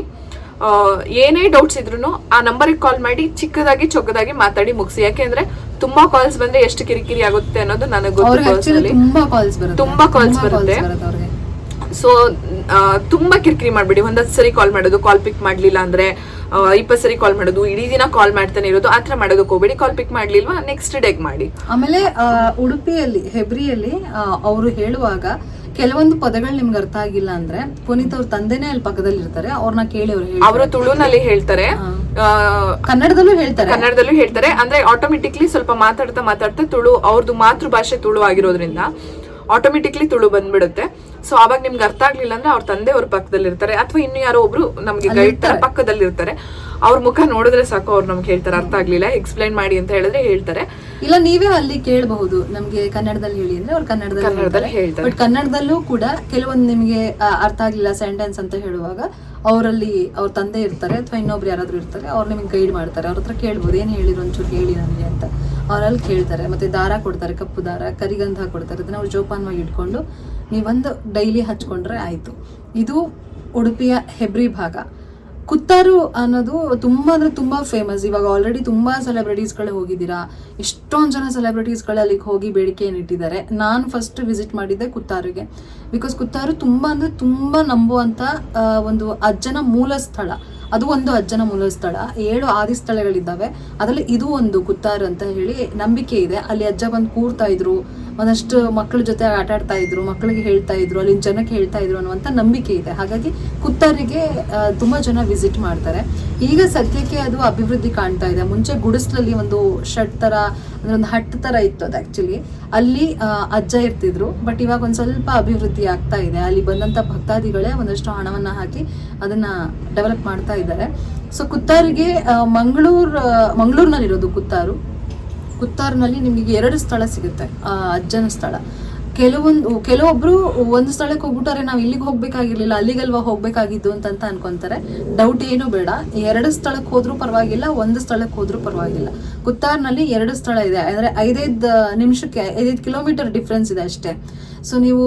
ಏನೇ ಡೌಟ್ಸ್ ಇದ್ರು ಆ ನಂಬರಿಗೆ ಕಾಲ್ ಮಾಡಿ ಚಿಕ್ಕದಾಗಿ ಚೊಕ್ಕದಾಗಿ ಮಾತಾಡಿ ಮುಗಿಸಿ. ಯಾಕೆಂದ್ರೆ ತುಂಬಾ ಕಾಲ್ಸ್ ಬಂದ್ರೆ ಎಷ್ಟು ಕಿರಿಕಿರಿ ಆಗುತ್ತೆ ಅನ್ನೋದು ನನಗೆ ಗೊತ್ತು. ತುಂಬಾ ಕಾಲ್ಸ್ ಬರುತ್ತೆ. ಸೊ ತುಂಬಾ ಕಿರಿಕಿರಿ ಮಾಡ್ಬೇಡಿ. 10 ಸರಿ ಕಾಲ್ ಮಾಡೋದು, ಕಾಲ್ ಪಿಕ್ ಮಾಡ್ಲಿಲ್ಲ ಅಂದ್ರೆ 20 ಸರಿ ಕಾಲ್ ಮಾಡೋದು, ಇಡೀ ದಿನ ಕಾಲ್ ಮಾಡ್ತಾನೆ ಇರೋದು, ಆತರ ಮಾಡೋದಕ್ಕೆ ಹೋಗ್ಬೇಡಿ. ಕಾಲ್ ಪಿಕ್ ಮಾಡ್ಲಿಲ್ವಾ ನೆಕ್ಸ್ಟ್ ಡೇಗ್ ಮಾಡಿ.
ಆಮೇಲೆ ಉಡುಪಿಯಲ್ಲಿ ಹೆಬ್ರಿಯಲ್ಲಿ ಅವರು ಹೇಳುವಾಗ ಕೆಲವೊಂದು ಪದಗಳು ನಿಮ್ಗೆ ಅರ್ಥ ಆಗಿಲ್ಲ ಅಂದ್ರೆ ಪುನೀತ್ ಅವ್ರ ತಂದೆನೇ ಅಲ್ಲಿ ಪಕ್ಕದಲ್ಲಿ ಇರ್ತಾರೆ, ಅವ್ರನ್ನ ಕೇಳಿ
ಅವರು ತುಳುನಲ್ಲಿ ಹೇಳ್ತಾರೆ,
ಕನ್ನಡದಲ್ಲೂ
ಹೇಳ್ತಾರೆ. ಅಂದ್ರೆ ಆಟೋಮೆಟಿಕ್ಲಿ ಸ್ವಲ್ಪ ಮಾತಾಡ್ತಾ ತುಳು, ಅವ್ರದ್ದು ಮಾತೃ ಭಾಷೆ ತುಳು ಆಗಿರೋದ್ರಿಂದ ಆಟೋಮೆಟಿಕ್ಲಿ ತುಳು ಬಂದ್ಬಿಡುತ್ತೆ. ಸೊ ಅವಾಗ ನಿಮ್ಗೆ ಅರ್ಥ ಆಗ್ಲಿಲ್ಲ ಅಂದ್ರೆ ಅವ್ರ ತಂದೆ ಅವ್ರ ಪಕ್ಕದಲ್ಲಿ ಇರ್ತಾರೆ, ಅಥವಾ ಇನ್ನು ಯಾರೋ ಒಬ್ರು ನಮ್ಗೆ ಗೈಡ್ ತರ ಪಕ್ಕದಲ್ಲಿ ಇರ್ತಾರೆ. ಅವ್ರ ಮುಖ ನೋಡಿದ್ರೆ ಸಾಕು, ಅವ್ರು ನಮ್ಗೆ ಹೇಳ್ತಾರೆ ಅರ್ಥ ಆಗ್ಲಿಲ್ಲ ಎಕ್ಸ್ಪ್ಲೈನ್ ಮಾಡಿ ಅಂತ ಹೇಳಿದ್ರೆ ಹೇಳ್ತಾರೆ.
ಇಲ್ಲ ನೀವೇ ಅಲ್ಲಿ ಕೇಳಬಹುದು, ನಮ್ಗೆ ಕನ್ನಡದಲ್ಲಿ ಹೇಳಿ ಅಂದ್ರೆ ಅವ್ರು ಕನ್ನಡದಲ್ಲಿ ಹೇಳ್ತಾರೆ. ಬಟ್ ಕನ್ನಡದಲ್ಲೂ ಕೂಡ ಕೆಲವೊಂದು ನಿಮ್ಗೆ ಅರ್ಥ ಆಗ್ಲಿಲ್ಲ ಸೆಂಟೆನ್ಸ್ ಅಂತ ಹೇಳುವಾಗ ಅವರಲ್ಲಿ ಅವ್ರ ತಂದೆ ಇರ್ತಾರೆ ಅಥವಾ ಇನ್ನೊಬ್ರು ಯಾರಾದ್ರೂ ಇರ್ತಾರೆ, ಅವ್ರು ನಿಮ್ಗೆ ಗೈಡ್ ಮಾಡ್ತಾರೆ. ಅವ್ರ ಹತ್ರ ಕೇಳ್ಬೋದು, ಏನ್ ಹೇಳಿದ್ರು ಒಂಚೂರು ಹೇಳಿ ನನಗೆ ಅಂತ. ಅವರಲ್ಲಿ ಕೇಳ್ತಾರೆ. ಮತ್ತೆ ದಾರ ಕೊಡ್ತಾರೆ, ಕಪ್ಪು ದಾರ, ಕರಿಗಂಧ ಕೊಡ್ತಾರೆ. ಅದನ್ನ ಅವ್ರು ಜೋಪಾನವಾಗಿ ಇಟ್ಕೊಂಡು ನೀವೊಂದು ಡೈಲಿ ಹಚ್ಕೊಂಡ್ರೆ ಆಯ್ತು. ಇದು ಉಡುಪಿಯ ಹೆಬ್ರಿ ಭಾಗ. ಕುತ್ತಾರು ಅನ್ನೋದು ತುಂಬಾ ಅಂದ್ರೆ ತುಂಬಾ ಫೇಮಸ್. ಇವಾಗ ಆಲ್ರೆಡಿ ತುಂಬಾ ಸೆಲೆಬ್ರಿಟೀಸ್ಗಳು ಹೋಗಿದ್ದೀರಾ, ಎಷ್ಟೊಂದು ಜನ ಸೆಲೆಬ್ರಿಟೀಸ್ಗಳು ಅಲ್ಲಿಗೆ ಹೋಗಿ ಬೇಡಿಕೆಯನ್ನು ಇಟ್ಟಿದ್ದಾರೆ. ನಾನು ಫಸ್ಟ್ ವಿಸಿಟ್ ಮಾಡಿದ್ದೆ ಕುತ್ತಾರಿಗೆ. ಬಿಕಾಸ್ ಕುತ್ತಾರು ತುಂಬಾ ಅಂದ್ರೆ ತುಂಬಾ ನಂಬುವಂತ ಒಂದು ಅಜ್ಜನ ಮೂಲ ಸ್ಥಳ. ಅದು ಒಂದು ಅಜ್ಜನ ಮೂಲ ಸ್ಥಳ. 7 ಆದಿ ಸ್ಥಳಗಳಿದ್ದಾವೆ, ಅದರಲ್ಲಿ ಇದು ಒಂದು ಕುತ್ತಾರು ಅಂತ ಹೇಳಿ ನಂಬಿಕೆ ಇದೆ. ಅಲ್ಲಿ ಅಜ್ಜ ಬಂದು ಕೂರ್ತಾ ಇದ್ರು, ಒಂದಷ್ಟು ಮಕ್ಕಳ ಜೊತೆ ಆಟ ಆಡ್ತಾ ಇದ್ರು, ಮಕ್ಕಳಿಗೆ ಹೇಳ್ತಾ ಇದ್ರು, ಅಲ್ಲಿನ ಜನಕ್ಕೆ ಹೇಳ್ತಾ ಇದ್ರು ಅನ್ನುವಂಥ ನಂಬಿಕೆ ಇದೆ. ಹಾಗಾಗಿ ಕುತ್ತಾರಿಗೆ ತುಂಬ ಜನ ವಿಸಿಟ್ ಮಾಡ್ತಾರೆ. ಈಗ ಸದ್ಯಕ್ಕೆ ಅದು ಅಭಿವೃದ್ಧಿ ಕಾಣ್ತಾ ಇದೆ. ಮುಂಚೆ ಗುಡಿಸ್ಲಲ್ಲಿ ಒಂದು ಶೆಡ್ ಥರ ಅಂದರೆ ಒಂದು ಹಟ್ ಥರ ಇತ್ತು ಅದು ಆ್ಯಕ್ಚುಲಿ, ಅಲ್ಲಿ ಅಜ್ಜ ಇರ್ತಿದ್ರು. ಬಟ್ ಇವಾಗ ಒಂದು ಸ್ವಲ್ಪ ಅಭಿವೃದ್ಧಿ ಆಗ್ತಾ ಇದೆ. ಅಲ್ಲಿ ಬಂದಂಥ ಭಕ್ತಾದಿಗಳೇ ಒಂದಷ್ಟು ಹಣವನ್ನು ಹಾಕಿ ಅದನ್ನು ಡೆವಲಪ್ ಮಾಡ್ತಾ ಇದ್ದಾರೆ. ಸೊ ಕುತ್ತಾರಿಗೆ ಮಂಗಳೂರಿನಲ್ಲಿರೋದು ಕುತ್ತಾರ್ನಲ್ಲಿ ನಿಮಗೆ 2 ಸ್ಥಳ ಸಿಗುತ್ತೆ ಅಜ್ಜನ ಸ್ಥಳ. ಕೆಲವೊಬ್ರು ಒಂದು ಸ್ಥಳಕ್ಕೆ ಹೋಗ್ಬಿಟ್ಟಾರೆ, ನಾವು ಇಲ್ಲಿಗೆ ಹೋಗ್ಬೇಕಾಗಿರ್ಲಿಲ್ಲ, ಅಲ್ಲಿಗಲ್ವಾ ಹೋಗ್ಬೇಕಾಗಿದ್ದು ಅಂತ ಅನ್ಕೊಂತಾರೆ. ಡೌಟ್ ಏನು ಬೇಡ, 2 ಸ್ಥಳಕ್ಕೆ ಹೋದ್ರೂ ಪರವಾಗಿಲ್ಲ, 1 ಸ್ಥಳಕ್ಕೆ ಹೋದ್ರೂ ಪರವಾಗಿಲ್ಲ. ಕುತ್ತಾರ್ನಲ್ಲಿ 2 ಸ್ಥಳ ಇದೆ, ಅಂದ್ರೆ 5 ನಿಮಿಷಕ್ಕೆ 5 ಕಿಲೋಮೀಟರ್ ಡಿಫ್ರೆನ್ಸ್ ಇದೆ ಅಷ್ಟೇ. ಸೊ ನೀವು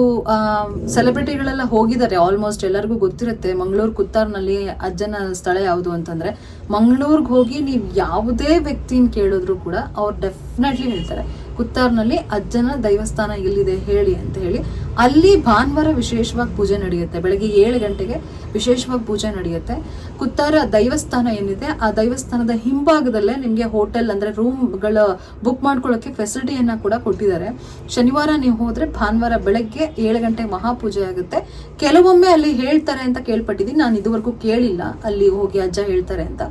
ಸೆಲೆಬ್ರಿಟಿಗಳೆಲ್ಲ ಹೋಗಿದ್ದಾರೆ, ಆಲ್ಮೋಸ್ಟ್ ಎಲ್ಲರಿಗೂ ಗೊತ್ತಿರುತ್ತೆ ಮಂಗಳೂರು ಕುತ್ತಾರ್ನಲ್ಲಿ ಅಜ್ಜನ ಸ್ಥಳ ಯಾವುದು ಅಂತಂದ್ರೆ. ಮಂಗಳೂರಿಗೆ ಹೋಗಿ ನೀವು ಯಾವುದೇ ವ್ಯಕ್ತಿನ ಕೇಳಿದ್ರು ಕೂಡ ಅವ್ರು ಡೆಫಿನೆಟ್ಲಿ ಹೇಳ್ತಾರೆ ಕುತ್ತಾರ್ನಲ್ಲಿ ಅಜ್ಜನ ದೈವಸ್ಥಾನ ಎಲ್ಲಿದೆ ಹೇಳಿ ಅಂತ ಹೇಳಿ. ಅಲ್ಲಿ ಭಾನುವಾರ ವಿಶೇಷವಾಗಿ ಪೂಜೆ ನಡೆಯುತ್ತೆ, ಬೆಳಗ್ಗೆ 7 ಗಂಟೆಗೆ ವಿಶೇಷವಾಗಿ ಪೂಜೆ ನಡೆಯುತ್ತೆ. ಕುತ್ತಾರ ದೈವಸ್ಥಾನ ಏನಿದೆ ಆ ದೈವಸ್ಥಾನದ ಹಿಂಭಾಗದಲ್ಲೇ ನಿಮಗೆ ಹೋಟೆಲ್ ಅಂದ್ರೆ ರೂಮ್ಗಳ ಬುಕ್ ಮಾಡ್ಕೊಳ್ಳೋಕೆ ಫೆಸಿಲಿಟಿಯನ್ನ ಕೂಡ ಕೊಟ್ಟಿದ್ದಾರೆ. ಶನಿವಾರ ನೀವು ಹೋದ್ರೆ ಭಾನುವಾರ ಬೆಳಗ್ಗೆ 7 ಗಂಟೆಗೆ ಮಹಾಪೂಜೆ ಆಗುತ್ತೆ. ಕೆಲವೊಮ್ಮೆ ಅಲ್ಲಿ ಹೇಳ್ತಾರೆ ಅಂತ ಕೇಳ್ಪಟ್ಟಿದ್ದೀನಿ, ನಾನು ಇದುವರೆಗೂ ಕೇಳಿಲ್ಲ ಅಲ್ಲಿ ಹೋಗಿ ಅಜ್ಜ ಹೇಳ್ತಾರೆ ಅಂತ,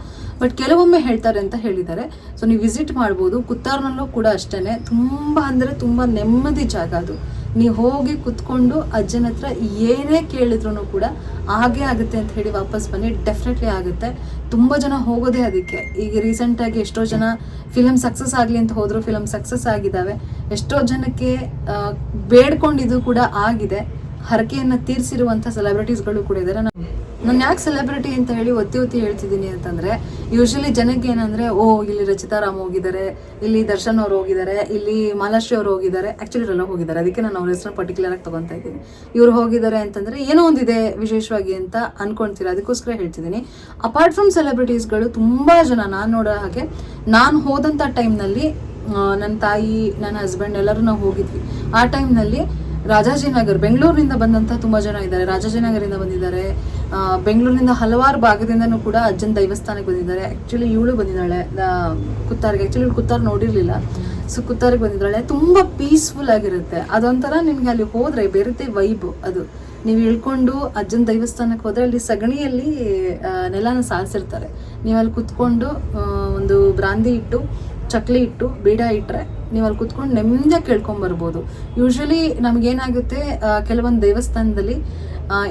ಬಟ್ ಕೆಲವೊಮ್ಮೆ ಹೇಳ್ತಾರೆ ಅಂತ ಹೇಳಿದ್ದಾರೆ. ಸೊ ನೀವು ವಿಸಿಟ್ ಮಾಡ್ಬೋದು. ಕುತ್ತಾರ್ನಲ್ಲೂ ಕೂಡ ಅಷ್ಟೇನೆ, ತುಂಬಾ ಅಂದ್ರೆ ತುಂಬಾ ನೆಮ್ಮದಿ ಜಾಗ ಅದು. ನೀವು ಹೋಗಿ ಕುತ್ಕೊಂಡು ಅಜ್ಜನ ಹತ್ರ ಏನೇ ಕೇಳಿದ್ರು ಕೂಡ ಹಾಗೆ ಆಗುತ್ತೆ ಅಂತ ಹೇಳಿ ವಾಪಸ್ ಬನ್ನಿ, ಡೆಫಿನೆಟ್ಲಿ ಆಗುತ್ತೆ. ತುಂಬ ಜನ ಹೋಗೋದೇ ಅದಕ್ಕೆ. ಈಗ ರೀಸೆಂಟಾಗಿ ಎಷ್ಟೋ ಜನ ಫಿಲಮ್ ಸಕ್ಸಸ್ ಆಗಲಿ ಅಂತ ಹೋದ್ರು, ಫಿಲಮ್ ಸಕ್ಸಸ್ ಆಗಿದ್ದಾವೆ. ಎಷ್ಟೋ ಜನಕ್ಕೆ ಬೇಡ್ಕೊಂಡಿದ್ದು ಕೂಡ ಆಗಿದೆ, ಹರಕೆಯನ್ನು ತೀರಿಸಿರುವಂಥ ಸೆಲೆಬ್ರಿಟೀಸ್ಗಳು ಕೂಡ ಇದ್ದಾರೆ. ನಾನು ಯಾಕೆ ಸೆಲೆಬ್ರಿಟಿ ಅಂತ ಹೇಳಿ ಒತ್ತಿ ಹೇಳ್ತಿದ್ದೀನಿ ಅಂತಂದರೆ, ಯೂಶಲಿ ಜನಕ್ಕೆ ಏನಂದರೆ, ಇಲ್ಲಿ ರಚಿತಾ ರಾಮ್ ಹೋಗಿದ್ದಾರೆ, ಇಲ್ಲಿ ದರ್ಶನ್ ಅವ್ರು ಹೋಗಿದ್ದಾರೆ, ಇಲ್ಲಿ ಮಾಲಾಶ್ರೀ ಅವ್ರು ಹೋಗಿದ್ದಾರೆ. ಆ್ಯಕ್ಚುಲಿ ಇವರೆಲ್ಲ ಹೋಗಿದ್ದಾರೆ, ಅದಕ್ಕೆ ನಾನು ಅವ್ರ ಹೆಸರು ಪರ್ಟಿಕ್ಯುಲರ್ ಆಗಿ ತೊಗೊತಾ ಇದ್ದೀನಿ. ಇವ್ರು ಹೋಗಿದ್ದಾರೆ ಅಂತಂದರೆ ಏನೋ ಒಂದಿದೆ ವಿಶೇಷವಾಗಿ ಅಂತ ಅನ್ಕೊಳ್ತೀರ, ಅದಕ್ಕೋಸ್ಕರ ಹೇಳ್ತಿದ್ದೀನಿ. ಅಪಾರ್ಟ್ ಫ್ರಮ್ ಸೆಲೆಬ್ರಿಟೀಸ್ಗಳು ತುಂಬ ಜನ ನಾನು ನೋಡೋ ಹಾಗೆ, ನಾನು ಹೋದಂಥ ಟೈಮ್ನಲ್ಲಿ ನನ್ನ ತಾಯಿ, ನನ್ನ ಹಸ್ಬೆಂಡ್ ಎಲ್ಲರೂ ನಾವು ಹೋಗಿದ್ವಿ. ಆ ಟೈಮ್ನಲ್ಲಿ ರಾಜಾಜಿನಗರ್, ಬೆಂಗಳೂರಿನಿಂದ ಬಂದಂಥ ತುಂಬ ಜನ ಇದ್ದಾರೆ. ರಾಜಾಜಿನಗರಿಂದ ಬಂದಿದ್ದಾರೆ, ಬೆಂಗಳೂರಿನಿಂದ ಹಲವಾರು ಭಾಗದಿಂದನೂ ಕೂಡ ಅಜ್ಜನ ದೈವಸ್ಥಾನಕ್ಕೆ ಬಂದಿದ್ದಾರೆ. ಆ್ಯಕ್ಚುಲಿ ಇವಳು ಬಂದಿದ್ದಾಳೆ ಕುತ್ತಾರ್ಗೆ. ಆ್ಯಕ್ಚುಲಿ ಇವಳು ಕುತ್ತಾರ್ ನೋಡಿರಲಿಲ್ಲ, ಸೊ ಕುತ್ತಾರ್ಗೆ ಬಂದಿದ್ದಾಳೆ. ತುಂಬ ಪೀಸ್ಫುಲ್ ಆಗಿರುತ್ತೆ. ಅದೊಂಥರ ನಿಮ್ಗೆ ಅಲ್ಲಿ ಹೋದರೆ ಬೇರೆ ವೈಬ್ ಅದು. ನೀವು ಇಳ್ಕೊಂಡು ಅಜ್ಜನ ದೈವಸ್ಥಾನಕ್ಕೆ ಹೋದರೆ ಅಲ್ಲಿ ಸಗಣಿಯಲ್ಲಿ ನೆಲನ ಸಾರಿಸಿರ್ತಾರೆ. ನೀವು ಅಲ್ಲಿ ಕುತ್ಕೊಂಡು ಒಂದು ಬ್ರಾಂದಿ ಇಟ್ಟು, ಚಕ್ಲಿ ಇಟ್ಟು, ಬೀಡ ಇಟ್ಟರೆ ನೀವು ಅಲ್ಲಿ ಕುತ್ಕೊಂಡು ನೆಮ್ಮದಿಯಾಗಿ ಕೇಳ್ಕೊಂಬರ್ಬೋದು. ಯೂಶ್ವಲಿ ನಮಗೇನಾಗುತ್ತೆ, ಕೆಲವೊಂದು ದೇವಸ್ಥಾನದಲ್ಲಿ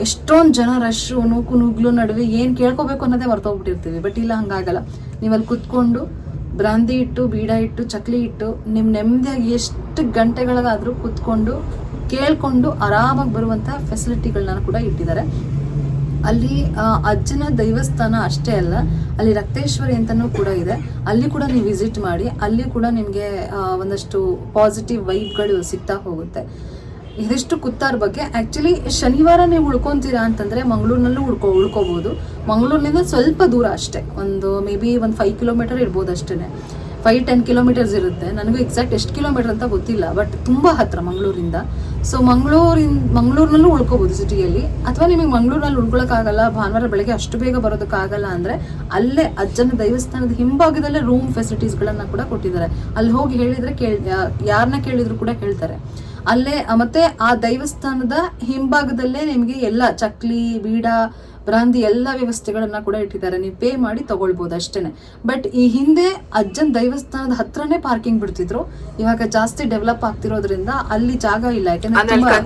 ಎಷ್ಟೊಂದು ಜನ ರಶ್ಶು, ನೂಕು ನುಗ್ಲು ನಡುವೆ ಏನು ಕೇಳ್ಕೊಬೇಕು ಅನ್ನೋದೇ ಮರ್ತೋಗ್ಬಿಟ್ಟಿರ್ತೀವಿ. ಬಟ್ ಇಲ್ಲ, ಹಂಗಾಗಲ್ಲ. ನೀವು ಅಲ್ಲಿ ಕುತ್ಕೊಂಡು ಬ್ರಾಂದಿ ಇಟ್ಟು, ಬೀಡ ಇಟ್ಟು, ಚಕ್ಲಿ ಇಟ್ಟು, ನಿಮ್ಮ ನೆಮ್ಮದಿಯಾಗಿ ಎಷ್ಟು ಗಂಟೆಗಳಿಗಾದರೂ ಕುತ್ಕೊಂಡು ಕೇಳ್ಕೊಂಡು ಆರಾಮಾಗಿ ಬರುವಂಥ ಫೆಸಿಲಿಟಿಗಳನ್ನ ಕೂಡ ಇಟ್ಟಿದ್ದಾರೆ. ಅಲ್ಲಿ ಅಜ್ಜನ ದೈವಸ್ಥಾನ ಅಷ್ಟೇ ಅಲ್ಲ, ಅಲ್ಲಿ ರಕ್ತೇಶ್ವರಿ ಅಂತಲೂ ಕೂಡ ಇದೆ. ಅಲ್ಲಿ ಕೂಡ ನೀವು ವಿಸಿಟ್ ಮಾಡಿ, ಅಲ್ಲಿ ಕೂಡ ನಿಮಗೆ ಒಂದಷ್ಟು ಪಾಸಿಟಿವ್ ವೈಬ್ಗಳು ಸಿಗ್ತಾ ಹೋಗುತ್ತೆ. ಇದಿಷ್ಟು ಕುತ್ತಾರ್ ಬಗ್ಗೆ. ಆ್ಯಕ್ಚುಲಿ ಶನಿವಾರ ನೀವು ಉಳ್ಕೊತೀರಾ ಅಂತಂದರೆ ಮಂಗಳೂರಿನಲ್ಲೂ ಉಳ್ಕೋಬೋದು. ಮಂಗಳೂರಿನಿಂದ ಸ್ವಲ್ಪ ದೂರ ಅಷ್ಟೇ, ಒಂದು ಮೇ ಬಿ ಒಂದು 5 ಕಿಲೋಮೀಟರ್ ಇರ್ಬೋದು ಅಷ್ಟೇ. 5-10 ಕಿಲೋಮೀಟರ್ಸ್ ಇರುತ್ತೆ. ನನಗೂ ಎಕ್ಸಾಕ್ಟ್ ಎಷ್ಟು ಕಿಲೋಮೀಟರ್ ಅಂತ ಗೊತ್ತಿಲ್ಲ, ಬಟ್ ತುಂಬ ಹತ್ತಿರ ಮಂಗಳೂರಿಂದ. ಸೊ ಮಂಗಳೂರಿನಲ್ಲೂ ಉಳ್ಕೋಬೋದು ಸಿಟಿಯಲ್ಲಿ. ಅಥವಾ ನಿಮಗೆ ಮಂಗಳೂರಿನಲ್ಲಿ ಉಳ್ಕೊಳ್ಳೋಕ್ಕಾಗಲ್ಲ, ಭಾನುವಾರ ಬೆಳಗ್ಗೆ ಅಷ್ಟು ಬೇಗ ಬರೋದಕ್ಕಾಗಲ್ಲ ಅಂದರೆ ಅಲ್ಲೇ ಅಜ್ಜನ ದೈವಸ್ಥಾನದ ಹಿಂಭಾಗದಲ್ಲೇ ರೂಮ್ ಫೆಸಿಲಿಟೀಸ್ಗಳನ್ನು ಕೂಡ ಕೊಟ್ಟಿದ್ದಾರೆ. ಅಲ್ಲಿ ಹೋಗಿ ಹೇಳಿದರೆ ಯಾರನ್ನ ಕೇಳಿದ್ರು ಕೂಡ ಹೇಳ್ತಾರೆ ಅಲ್ಲೇ. ಮತ್ತೆ ಆ ದೈವಸ್ಥಾನದ ಹಿಂಭಾಗದಲ್ಲೇ ನಿಮಗೆ ಎಲ್ಲ ಚಕ್ಲಿ, ಬೀಡ, ಬ್ರಾಂದಿ ಎಲ್ಲ ವ್ಯವಸ್ಥೆಗಳನ್ನ ಕೂಡ ಇಟ್ಟಿದ್ದಾರೆ. ನೀವು ಪೇ ಮಾಡಿ ತಗೊಳ್ಬೋದು ಅಷ್ಟೇನೆ. ಬಟ್ ಈ ಹಿಂದೆ ಅಜ್ಜನ ದೈವಸ್ಥಾನದ ಹತ್ರನೇ ಪಾರ್ಕಿಂಗ್ ಬಿಡ್ತಿದ್ರು. ಇವಾಗ ಜಾಸ್ತಿ ಡೆವಲಪ್ ಆಗ್ತಿರೋದ್ರಿಂದ ಅಲ್ಲಿ ಜಾಗ ಇಲ್ಲ, ಯಾಕಂದ್ರೆ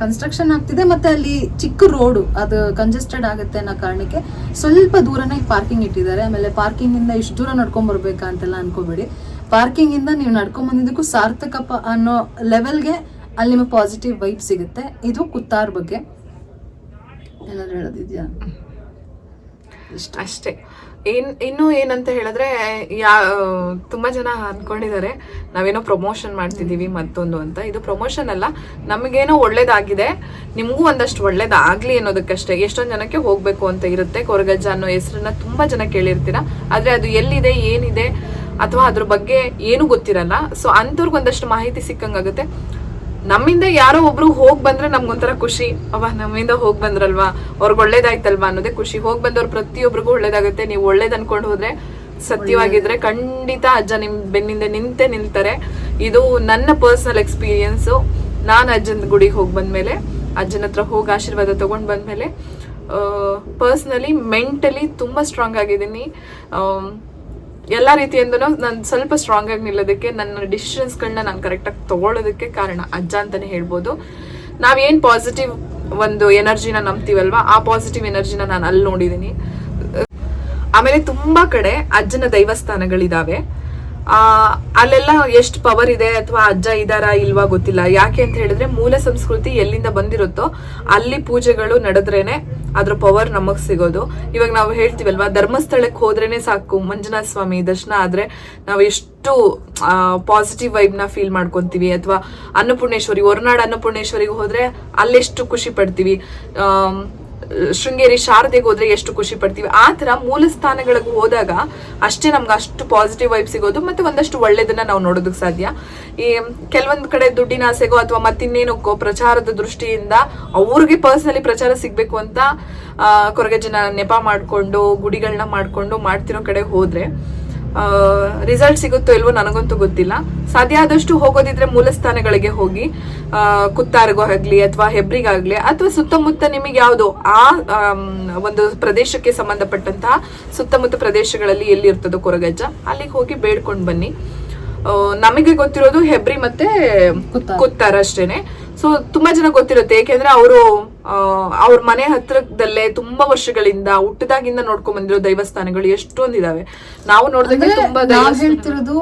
ಕನ್ಸ್ಟ್ರಕ್ಷನ್ ಆಗ್ತಿದೆ. ಮತ್ತೆ ಅಲ್ಲಿ ಚಿಕ್ಕ ರೋಡು, ಅದು ಕಂಜೆಸ್ಟೆಡ್ ಆಗುತ್ತೆ ಅನ್ನೋ ಕಾರಣಕ್ಕೆ ಸ್ವಲ್ಪ ದೂರನೇ ಪಾರ್ಕಿಂಗ್ ಇಟ್ಟಿದ್ದಾರೆ. ಆಮೇಲೆ ಪಾರ್ಕಿಂಗ್ ಇಂದ ಇಷ್ಟು ದೂರ ನಡ್ಕೊಂಡ್ ಬರ್ಬೇಕಾ ಅಂತೆಲ್ಲ ಅನ್ಕೋಬೇಡಿ. ಪಾರ್ಕಿಂಗ್ ಇಂದ ನೀವು ನಡ್ಕೊಂಡ್ ಬಂದಿದ್ದಕ್ಕೂ ಸಾರ್ಥಕಪ್ಪ ಅನ್ನೋ ಲೆವೆಲ್ಗೆ ಅಲ್ಲಿ ನಿಮಗೆ ಪಾಸಿಟಿವ್ ವೈಬ್ ಸಿಗುತ್ತೆ. ಇದು ಕುತ್ತಾರ್ ಬಗ್ಗೆ ಏನಾದ್ರು ಹೇಳೋದಿದ್ಯಾ?
ಅಷ್ಟೇ. ಇನ್ನು ಏನಂತ ಹೇಳಿದ್ರೆ, ತುಂಬಾ ಜನ ಅನ್ಕೊಂಡಿದ್ದಾರೆ ನಾವೇನೋ ಪ್ರಮೋಷನ್ ಮಾಡ್ತಿದೀವಿ ಮತ್ತೊಂದು ಅಂತ. ಇದು ಪ್ರಮೋಷನ್ ಅಲ್ಲ, ನಮಗೇನೋ ಒಳ್ಳೇದಾಗಿದೆ, ನಿಮಗೂ ಒಂದಷ್ಟು ಒಳ್ಳೇದಾಗ್ಲಿ ಅನ್ನೋದಕ್ಕಷ್ಟೇ. ಎಷ್ಟೊಂದು ಜನಕ್ಕೆ ಹೋಗ್ಬೇಕು ಅಂತ ಇರುತ್ತೆ. ಕೊರಗಜ್ಜ ಅನ್ನೋ ಹೆಸರನ್ನ ತುಂಬಾ ಜನ ಕೇಳಿರ್ತೀರ, ಆದ್ರೆ ಅದು ಎಲ್ಲಿದೆ, ಏನಿದೆ, ಅಥವಾ ಅದ್ರ ಬಗ್ಗೆ ಏನು ಗೊತ್ತಿರಲ್ಲ. ಸೊ ಅಂಥವ್ರಿಗೆ ಒಂದಷ್ಟು ಮಾಹಿತಿ ಸಿಕ್ಕಂಗಾಗುತ್ತೆ. ನಮ್ಮಿಂದ ಯಾರೋ ಒಬ್ರು ಹೋಗ್ ಬಂದ್ರೆ ನಮ್ಗೊಂಥರ ಖುಷಿ, ನಮ್ಮಿಂದ ಹೋಗ್ ಬಂದ್ರಲ್ವಾ, ಅವ್ರಿಗೆ ಒಳ್ಳೇದಾಯ್ತಲ್ವಾ ಅನ್ನೋದೇ ಖುಷಿ. ಹೋಗ್ ಬಂದವ್ರು ಪ್ರತಿಯೊಬ್ರಿಗೂ ಒಳ್ಳೇದಾಗುತ್ತೆ. ನೀವು ಒಳ್ಳೇದ್ ಅನ್ಕೊಂಡು ಹೋದ್ರೆ ಸತ್ಯವಾಗಿದ್ರೆ ಖಂಡಿತ ಅಜ್ಜ ನಿಮ್ ಬೆನ್ನಿಂದ ನಿಂತೇ ನಿಲ್ತಾರೆ. ಇದು ನನ್ನ ಪರ್ಸನಲ್ ಎಕ್ಸ್ಪೀರಿಯನ್ಸ್. ನಾನು ಅಜ್ಜನ ಗುಡಿಗೆ ಹೋಗಿ ಬಂದ್ಮೇಲೆ, ಅಜ್ಜನ ಹತ್ರ ಹೋಗಿ ಆಶೀರ್ವಾದ ತಗೊಂಡ್ ಬಂದ್ಮೇಲೆ ಪರ್ಸ್ನಲಿ ಮೆಂಟಲಿ ತುಂಬಾ ಸ್ಟ್ರಾಂಗ್ ಆಗಿದ್ದೀನಿ. ಎಲ್ಲ ರೀತಿಯಿಂದನೂ ನಾನು ಸ್ವಲ್ಪ ಸ್ಟ್ರಾಂಗ್ ಆಗಿ ನಿಲ್ಲೋದಕ್ಕೆ, ನನ್ನ ಡಿಸಿಷನ್ಸ್ಗಳನ್ನ ನಾನು ಕರೆಕ್ಟಾಗಿ ತಗೊಳ್ಳೋದಕ್ಕೆ ಕಾರಣ ಅಜ್ಜ ಅಂತಾನೆ ಹೇಳ್ಬೋದು. ನಾವೇನ್ ಪಾಸಿಟಿವ್ ಒಂದು ಎನರ್ಜಿನ ನಂಬ್ತೀವಲ್ವಾ, ಆ ಪಾಸಿಟಿವ್ ಎನರ್ಜಿನ ನಾನು ಅಲ್ಲಿ ನೋಡಿದ್ದೀನಿ. ಆಮೇಲೆ ತುಂಬಾ ಕಡೆ ಅಜ್ಜನ ದೈವಸ್ಥಾನಗಳಿದಾವೆ. ಅಲ್ಲೆಲ್ಲ ಎಷ್ಟು ಪವರ್ ಇದೆ ಅಥವಾ ಅಜ್ಜ ಇದಾರಾ ಇಲ್ವಾ ಗೊತ್ತಿಲ್ಲ. ಯಾಕೆ ಅಂತ ಹೇಳಿದ್ರೆ ಮೂಲ ಸಂಸ್ಕೃತಿ ಎಲ್ಲಿಂದ ಬಂದಿರುತ್ತೋ ಅಲ್ಲಿ ಪೂಜೆಗಳು ನಡೆದ್ರೇನೆ ಅದ್ರ ಪವರ್ ನಮಗ್ ಸಿಗೋದು. ಇವಾಗ ನಾವು ಹೇಳ್ತೀವಲ್ವಾ, ಧರ್ಮಸ್ಥಳಕ್ಕೆ ಹೋದ್ರೇನೆ ಸಾಕು, ಮಂಜುನಾಥ ಸ್ವಾಮಿ ದರ್ಶನ ಆದ್ರೆ ನಾವು ಎಷ್ಟು ಪಾಸಿಟಿವ್ ವೈಬ್ ನ ಫೀಲ್ ಮಾಡ್ಕೊಂತೀವಿ. ಅಥವಾ ಅನ್ನಪೂರ್ಣೇಶ್ವರಿ, ಹೊರನಾಡು ಅನ್ನಪೂರ್ಣೇಶ್ವರಿಗೆ ಹೋದ್ರೆ ಅಲ್ಲೆಷ್ಟು ಖುಷಿ ಪಡ್ತೀವಿ. ಶೃಂಗೇರಿ ಶಾರದೆಗೆ ಹೋದ್ರೆ ಎಷ್ಟು ಖುಷಿ ಪಡ್ತೀವಿ. ಆ ತರ ಮೂಲ ಸ್ಥಾನಗಳಿಗೆ ಹೋದಾಗ ಅಷ್ಟೇ ನಮ್ಗೆ ಅಷ್ಟು ಪಾಸಿಟಿವ್ ವೈಬ್ ಸಿಗೋದು, ಮತ್ತೆ ಒಂದಷ್ಟು ಒಳ್ಳೇದನ್ನ ನಾವು ನೋಡೋದಕ್ಕೆ ಸಾಧ್ಯ. ಈ ಕೆಲವೊಂದ್ ಕಡೆ ದುಡ್ಡಿನ ಆಸೆಗೋ ಅಥವಾ ಮತ್ತಿನ್ನೇನಕ್ಕೋ ಪ್ರಚಾರದ ದೃಷ್ಟಿಯಿಂದ ಅವ್ರಿಗೆ ಪರ್ಸನಲಿ ಪ್ರಚಾರ ಸಿಗ್ಬೇಕು ಅಂತ ಕೊರಗಜ್ಜನ ನೆಪ ಮಾಡ್ಕೊಂಡು ಗುಡಿಗಳನ್ನ ಮಾಡ್ಕೊಂಡು ಮಾಡ್ತಿರೋ ಕಡೆ ಹೋದ್ರೆ ರಿಸಲ್ಟ್ ಸಿಗುತ್ತೋ ಇಲ್ವೋ ನನಗಂತೂ ಗೊತ್ತಿಲ್ಲ. ಸಾಧ್ಯ ಆದಷ್ಟು ಹೋಗೋದಿದ್ರೆ ಮೂಲ ಸ್ಥಾನಗಳಿಗೆ ಹೋಗಿ, ಕುತ್ತಾರ್ಗೋ ಆಗ್ಲಿ ಅಥವಾ ಹೆಬ್ರಿಗಾಗ್ಲಿ ಅಥವಾ ಸುತ್ತಮುತ್ತ ನಿಮಗೆ ಯಾವ್ದು ಆ ಒಂದು ಪ್ರದೇಶಕ್ಕೆ ಸಂಬಂಧಪಟ್ಟಂತಹ ಸುತ್ತಮುತ್ತ ಪ್ರದೇಶಗಳಲ್ಲಿ ಎಲ್ಲಿ ಇರ್ತದೋ ಕೊರಗಜ್ಜ, ಅಲ್ಲಿಗೆ ಹೋಗಿ ಬೇಡ್ಕೊಂಡ್ ಬನ್ನಿ. ನಮಗೆ ಗೊತ್ತಿರೋದು ಹೆಬ್ರಿ ಮತ್ತೆ ಕುತ್ತಾರ ಅಷ್ಟೇನೆ. ಸೊ ತುಂಬಾ ಜನ ಗೊತ್ತಿರುತ್ತೆ, ಏಕೆಂದ್ರೆ ಅವರು ಅವ್ರ ಮನೆ ಹತ್ರದಲ್ಲೇ ತುಂಬಾ ವರ್ಷಗಳಿಂದ ಹುಟ್ಟದಾಗಿಂದ ನೋಡ್ಕೊಂಡ್ ಬಂದಿರೋ ದೈವಸ್ಥಾನಗಳು ಎಷ್ಟೊಂದಿದಾವೆ. ನಾವು ನೋಡಿದ್ರೆ ತುಂಬಾ
ಹೇಳ್ತಿರೋದು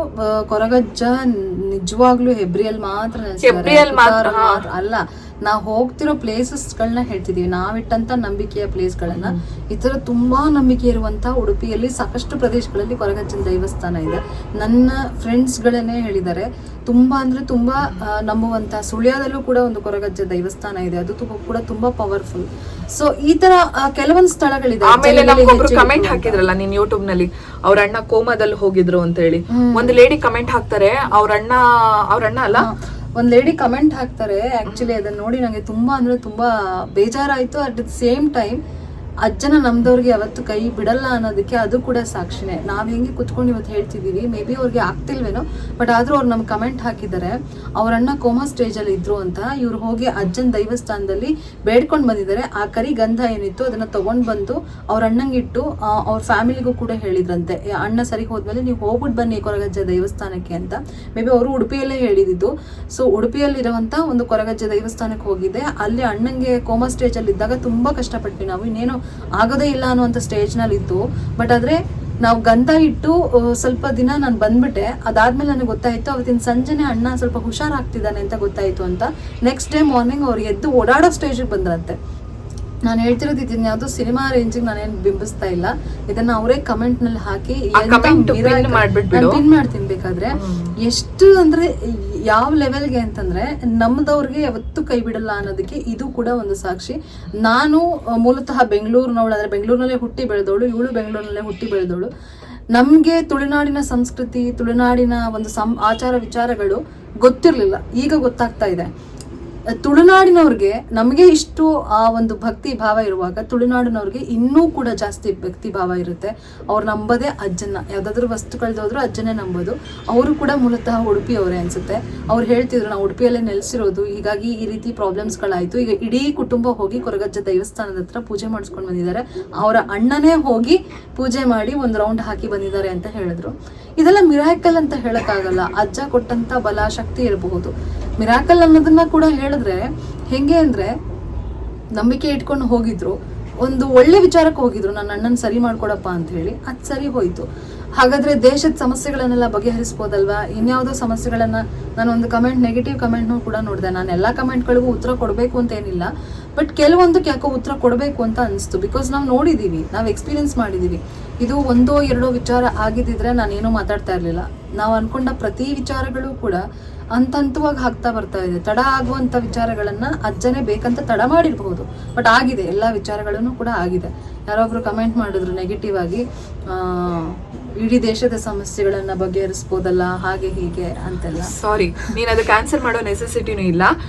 ಕೊರಗಜ್ಜ ನಿಜವಾಗ್ಲೂ ಹೆಬ್ರಿಯಲ್ಲಿ ಮಾತ್ರ ಅಲ್ಲ, ನಾವು ಹೋಗ್ತಿರೋ ಪ್ಲೇಸಸ್ ಗಳನ್ನ ಹೇಳ್ತಿದೀವಿ. ನಾವಿಟ್ಟಂತ ನಂಬಿಕೆಯ ಪ್ಲೇಸ್ ಗಳನ್ನ. ಈ ತರ ತುಂಬಾ ನಂಬಿಕೆ ಇರುವಂತ ಉಡುಪಿಯಲ್ಲಿ ಸಾಕಷ್ಟು ಪ್ರದೇಶಗಳಲ್ಲಿ ಕೊರಗಜ್ಜನ ದೇವಸ್ಥಾನ ಇದೆ. ನನ್ನ ಫ್ರೆಂಡ್ಸ್ ಗಳನ್ನೇ ಹೇಳಿದ್ದಾರೆ, ತುಂಬಾ ಅಂದ್ರೆ ತುಂಬಾ ನಂಬುವಂತ ಸುಳ್ಯದಲ್ಲೂ ಕೂಡ ಒಂದು ಕೊರಗಜ್ಜ ದೇವಸ್ಥಾನ ಇದೆ, ಅದು ಕೂಡ ತುಂಬಾ ಪವರ್ಫುಲ್. ಸೊ ಈ ತರ ಕೆಲವೊಂದು ಸ್ಥಳಗಳಿದೆ.
ಆಮೇಲೆ ನಮ್ಗೊಬ್ರು ಕಮೆಂಟ್ ಹಾಕಿದ್ರಲ್ಲ ನೀನ್ ಯೂಟ್ಯೂಬ್ ನಲ್ಲಿ, ಅವ್ರ ಅಣ್ಣ ಕೋಮಾದಲ್ಲಿ ಹೋಗಿದ್ರು ಅಂತ ಹೇಳಿ ಒಂದು ಲೇಡಿ ಕಮೆಂಟ್ ಹಾಕ್ತಾರೆ. ಅವ್ರ ಅಣ್ಣ ಅಲ್ಲ,
ಒಂದ್ ಲೇಡಿ ಕಮೆಂಟ್ ಹಾಕ್ತಾರೆ. ಆಕ್ಚುಲಿ ಅದನ್ನ ನೋಡಿ ನಂಗೆ ತುಂಬಾ ಅಂದ್ರೆ ತುಂಬಾ ಬೇಜಾರಾಯ್ತು. ಅಟ್ ದ ಸೇಮ್ ಟೈಮ್ ಅಜ್ಜನ ನಮ್ದವ್ರಿಗೆ ಯಾವತ್ತು ಕೈ ಬಿಡಲ್ಲ ಅನ್ನೋದಕ್ಕೆ ಅದು ಕೂಡ ಸಾಕ್ಷಿನೇ. ನಾವ್ ಹೆಂಗೆ ಕುತ್ಕೊಂಡು ಇವತ್ತು ಹೇಳ್ತಿದೀವಿ, ಮೇ ಬಿ ಅವ್ರಿಗೆ ಆಗ್ತಿಲ್ವೇನೋ, ಬಟ್ ಆದ್ರೂ ಅವ್ರು ನಮ್ಗೆ ಕಮೆಂಟ್ ಹಾಕಿದ್ದಾರೆ ಅವ್ರ ಅಣ್ಣ ಕೋಮಾ ಸ್ಟೇಜ್ ಅಲ್ಲಿ ಇದ್ರು ಅಂತ. ಇವ್ರು ಹೋಗಿ ಅಜ್ಜನ ದೈವಸ್ಥಾನದಲ್ಲಿ ಬೇಡ್ಕೊಂಡ್ ಬಂದಿದ್ದಾರೆ. ಆ ಕರಿ ಗಂಧ ಏನಿತ್ತು ಅದನ್ನ ತಗೊಂಡ್ ಬಂದು ಅವ್ರ ಅಣ್ಣಂಗಿಟ್ಟು ಅವ್ರ ಫ್ಯಾಮಿಲಿಗೂ ಕೂಡ ಹೇಳಿದ್ರಂತೆ, ಅಣ್ಣ ಸರಿ ಹೋದ್ಮೇಲೆ ನೀವು ಹೋಗ್ಬಿಟ್ಟು ಬನ್ನಿ ಕೊರಗಜ್ಜ ದೇವಸ್ಥಾನಕ್ಕೆ ಅಂತ. ಮೇ ಬಿ ಅವರು ಉಡುಪಿಯಲ್ಲೇ ಹೇಳಿದ್ದು. ಸೊ ಉಡುಪಿಯಲ್ಲಿರುವಂತ ಒಂದು ಕೊರಗಜ್ಜ ದೇವಸ್ಥಾನಕ್ಕೆ ಹೋಗಿದ್ದೆ. ಅಲ್ಲಿ ಅಣ್ಣಂಗೆ ಕೋಮಾ ಸ್ಟೇಜ್ ಅಲ್ಲಿ ಇದ್ದಾಗ ತುಂಬಾ ಕಷ್ಟಪಟ್ವಿ ನಾವು, ಇನ್ನೇನು ಆಗೋದೇ ಇಲ್ಲ ಅನ್ನುವಂಥ ಸ್ಟೇಜ್ ನಲ್ಲಿ ಇತ್ತು. ಬಟ್ ಆದ್ರೆ ನಾವು ಗಂಧ ಇಟ್ಟು ಸ್ವಲ್ಪ ದಿನ ನಾನು ಬಂದ್ಬಿಟ್ಟೆ. ಅದಾದ್ಮೇಲೆ ನನಗೆ ಗೊತ್ತಾಯ್ತು ಅವತ್ತಿನ ಸಂಜೆನೆ ಅಣ್ಣ ಸ್ವಲ್ಪ ಹುಷಾರಾಗ್ತಿದ್ದಾನೆ ಅಂತ ಗೊತ್ತಾಯ್ತು ಅಂತ. ನೆಕ್ಸ್ಟ್ ಡೇ ಮಾರ್ನಿಂಗ್ ಅವ್ರು ಎದ್ದು ಓಡಾಡೋ ಸ್ಟೇಜಿಗೆ ಬಂದ್ರಂತೆ. ನಾನು ಹೇಳ್ತಿರೋದು ಇದನ್ನ ಯಾವ್ದೋ ಸಿನಿಮಾ ರೇಂಜಿಗೆ ನಾನೇನು ಬಿಂಬಿಸ್ತಾ ಇಲ್ಲ, ಇದನ್ನ ಅವರೇ ಕಮೆಂಟ್ ನಲ್ಲಿ ಹಾಕಿ ಪಿನ್ ಮಾಡ್ತೀನಿ ಬೇಕಾದ್ರೆ. ಎಷ್ಟು ಅಂದ್ರೆ ಯಾವ ಲೆವೆಲ್ಗೆ ಅಂತಂದ್ರೆ ನಮ್ದವ್ರಿಗೆ ಯಾವತ್ತೂ ಕೈ ಬಿಡಲ್ಲ ಅನ್ನೋದಕ್ಕೆ ಇದು ಕೂಡ ಒಂದು ಸಾಕ್ಷಿ. ನಾನು ಮೂಲತಃ ಬೆಂಗಳೂರಿನವಳು, ಅಂದ್ರೆ ಬೆಂಗಳೂರಿನಲ್ಲೇ ಹುಟ್ಟಿ ಬೆಳೆದವಳು, ಇವಳು ಬೆಂಗಳೂರಿನಲ್ಲೇ ಹುಟ್ಟಿ ಬೆಳೆದವಳು. ನಮ್ಗೆ ತುಳುನಾಡಿನ ಸಂಸ್ಕೃತಿ, ತುಳುನಾಡಿನ ಒಂದು ಆಚಾರ ವಿಚಾರಗಳು ಗೊತ್ತಿರ್ಲಿಲ್ಲ, ಈಗ ಗೊತ್ತಾಗ್ತಾ ಇದೆ. ತುಳುನಾಡಿನವ್ರಿಗೆ ನಮಗೆ ಇಷ್ಟು ಆ ಒಂದು ಭಕ್ತಿ ಭಾವ ಇರುವಾಗ ತುಳುನಾಡಿನವ್ರಿಗೆ ಇನ್ನೂ ಕೂಡ ಜಾಸ್ತಿ ಭಕ್ತಿ ಭಾವ ಇರುತ್ತೆ. ಅವ್ರು ನಂಬೋದೇ ಅಜ್ಜನ, ಯಾವ್ದಾದ್ರು ವಸ್ತು ಕಳೆದೋದ್ರು ಅಜ್ಜನೇ ನಂಬೋದು. ಅವರು ಕೂಡ ಮೂಲತಃ ಉಡುಪಿಯವರೇ ಅನ್ಸುತ್ತೆ. ಅವ್ರು ಹೇಳ್ತಿದ್ರು ನಾವು ಉಡುಪಿಯಲ್ಲೇ ನೆಲೆಸಿರೋದು, ಹೀಗಾಗಿ ಈ ರೀತಿ ಪ್ರಾಬ್ಲಮ್ಸ್ಗಳಾಯ್ತು. ಈಗ ಇಡೀ ಕುಟುಂಬ ಹೋಗಿ ಕೊರಗಜ್ಜ ದೇವಸ್ಥಾನದ ಹತ್ರ ಪೂಜೆ ಮಾಡಿಸ್ಕೊಂಡು ಬಂದಿದ್ದಾರೆ. ಅವರ ಅಣ್ಣನೇ ಹೋಗಿ ಪೂಜೆ ಮಾಡಿ ಒಂದು ರೌಂಡ್ ಹಾಕಿ ಬಂದಿದ್ದಾರೆ ಅಂತ ಹೇಳಿದ್ರು. ಇದೆಲ್ಲ ಮಿರಾಕಲ್ ಅಂತ ಹೇಳಕ್ಕಾಗಲ್ಲ, ಅಜ್ಜ ಕೊಟ್ಟಂತ ಬಲ ಶಕ್ತಿ ಇರಬಹುದು. ಮಿರಾಕಲ್ ಅನ್ನೋದನ್ನ ಕೂಡ ಹೇಳಿದ್ರೆ ಹೆಂಗೆ ಅಂದ್ರೆ, ನಂಬಿಕೆ ಇಟ್ಕೊಂಡು ಹೋಗಿದ್ರು, ಒಂದು ಒಳ್ಳೆ ವಿಚಾರಕ್ಕೆ ಹೋಗಿದ್ರು, ನನ್ನ ಅಣ್ಣನ್ ಸರಿ ಮಾಡ್ಕೊಡಪ್ಪ ಅಂತ ಹೇಳಿ, ಅದ್ ಸರಿ ಹೋಯ್ತು. ಹಾಗಾದ್ರೆ ದೇಶದ ಸಮಸ್ಯೆಗಳನ್ನೆಲ್ಲ ಬಗೆಹರಿಸ್ಬೋದಲ್ವಾ? ಇನ್ಯಾವುದೋ ಸಮಸ್ಯೆಗಳನ್ನ, ನಾನು ಒಂದು ಕಮೆಂಟ್, ನೆಗೆಟಿವ್ ಕಮೆಂಟ್ನೂ ಕೂಡ ನೋಡಿದೆ. ನಾನು ಎಲ್ಲಾ ಕಮೆಂಟ್ಗಳಿಗೂ ಉತ್ತರ ಕೊಡಬೇಕು ಅಂತ ಏನಿಲ್ಲ, ಬಟ್ ಕೆಲವೊಂದಕ್ಕೆ ಯಾಕೋ ಉತ್ತರ ಕೊಡಬೇಕು ಅಂತ ಅನಿಸ್ತು. ಬಿಕಾಸ್ ನಾವು ನೋಡಿದೀವಿ, ನಾವು ಎಕ್ಸ್ಪೀರಿಯನ್ಸ್ ಮಾಡಿದೀವಿ. ಇದು ಒಂದೋ ಎರಡೋ ವಿಚಾರ ಆಗಿದ್ದಿದ್ರೆ ನಾನೇನೋ ಮಾತಾಡ್ತಾ ಇರ್ಲಿಲ್ಲ. ನಾವು ಅನ್ಕೊಂಡ ಪ್ರತಿ ವಿಚಾರಗಳು ಕೂಡ ಹಂತವಾಗಿ ಆಗ್ತಾ ಬರ್ತಾ ಇದೆ. ತಡ ಆಗುವಂತ ವಿಚಾರಗಳನ್ನ ಅಜ್ಜನೇ ಬೇಕಂತ ತಡ ಮಾಡಿರ್ಬಹುದು, ಬಟ್ ಆಗಿದೆ, ಎಲ್ಲಾ ವಿಚಾರಗಳನ್ನು ಕೂಡ ಆಗಿದೆ. ಯಾರೊಬ್ರು ಕಮೆಂಟ್ ಮಾಡಿದ್ರು ನೆಗೆಟಿವ್ ಆಗಿ, ಇಡೀ ದೇಶದ ಸಮಸ್ಯೆಗಳನ್ನ ಬಗೆಹರಿಸ್ಬೋದಲ್ಲ ಹಾಗೆ ಹೀಗೆ ಅಂತೆಲ್ಲ.
ಸಾರಿ, ನೀನ್ ಅದಕ್ಕೆ ಆನ್ಸರ್ ಮಾಡೋ ನೆಸೆಸಿಟಿನೂ ಇಲ್ಲ.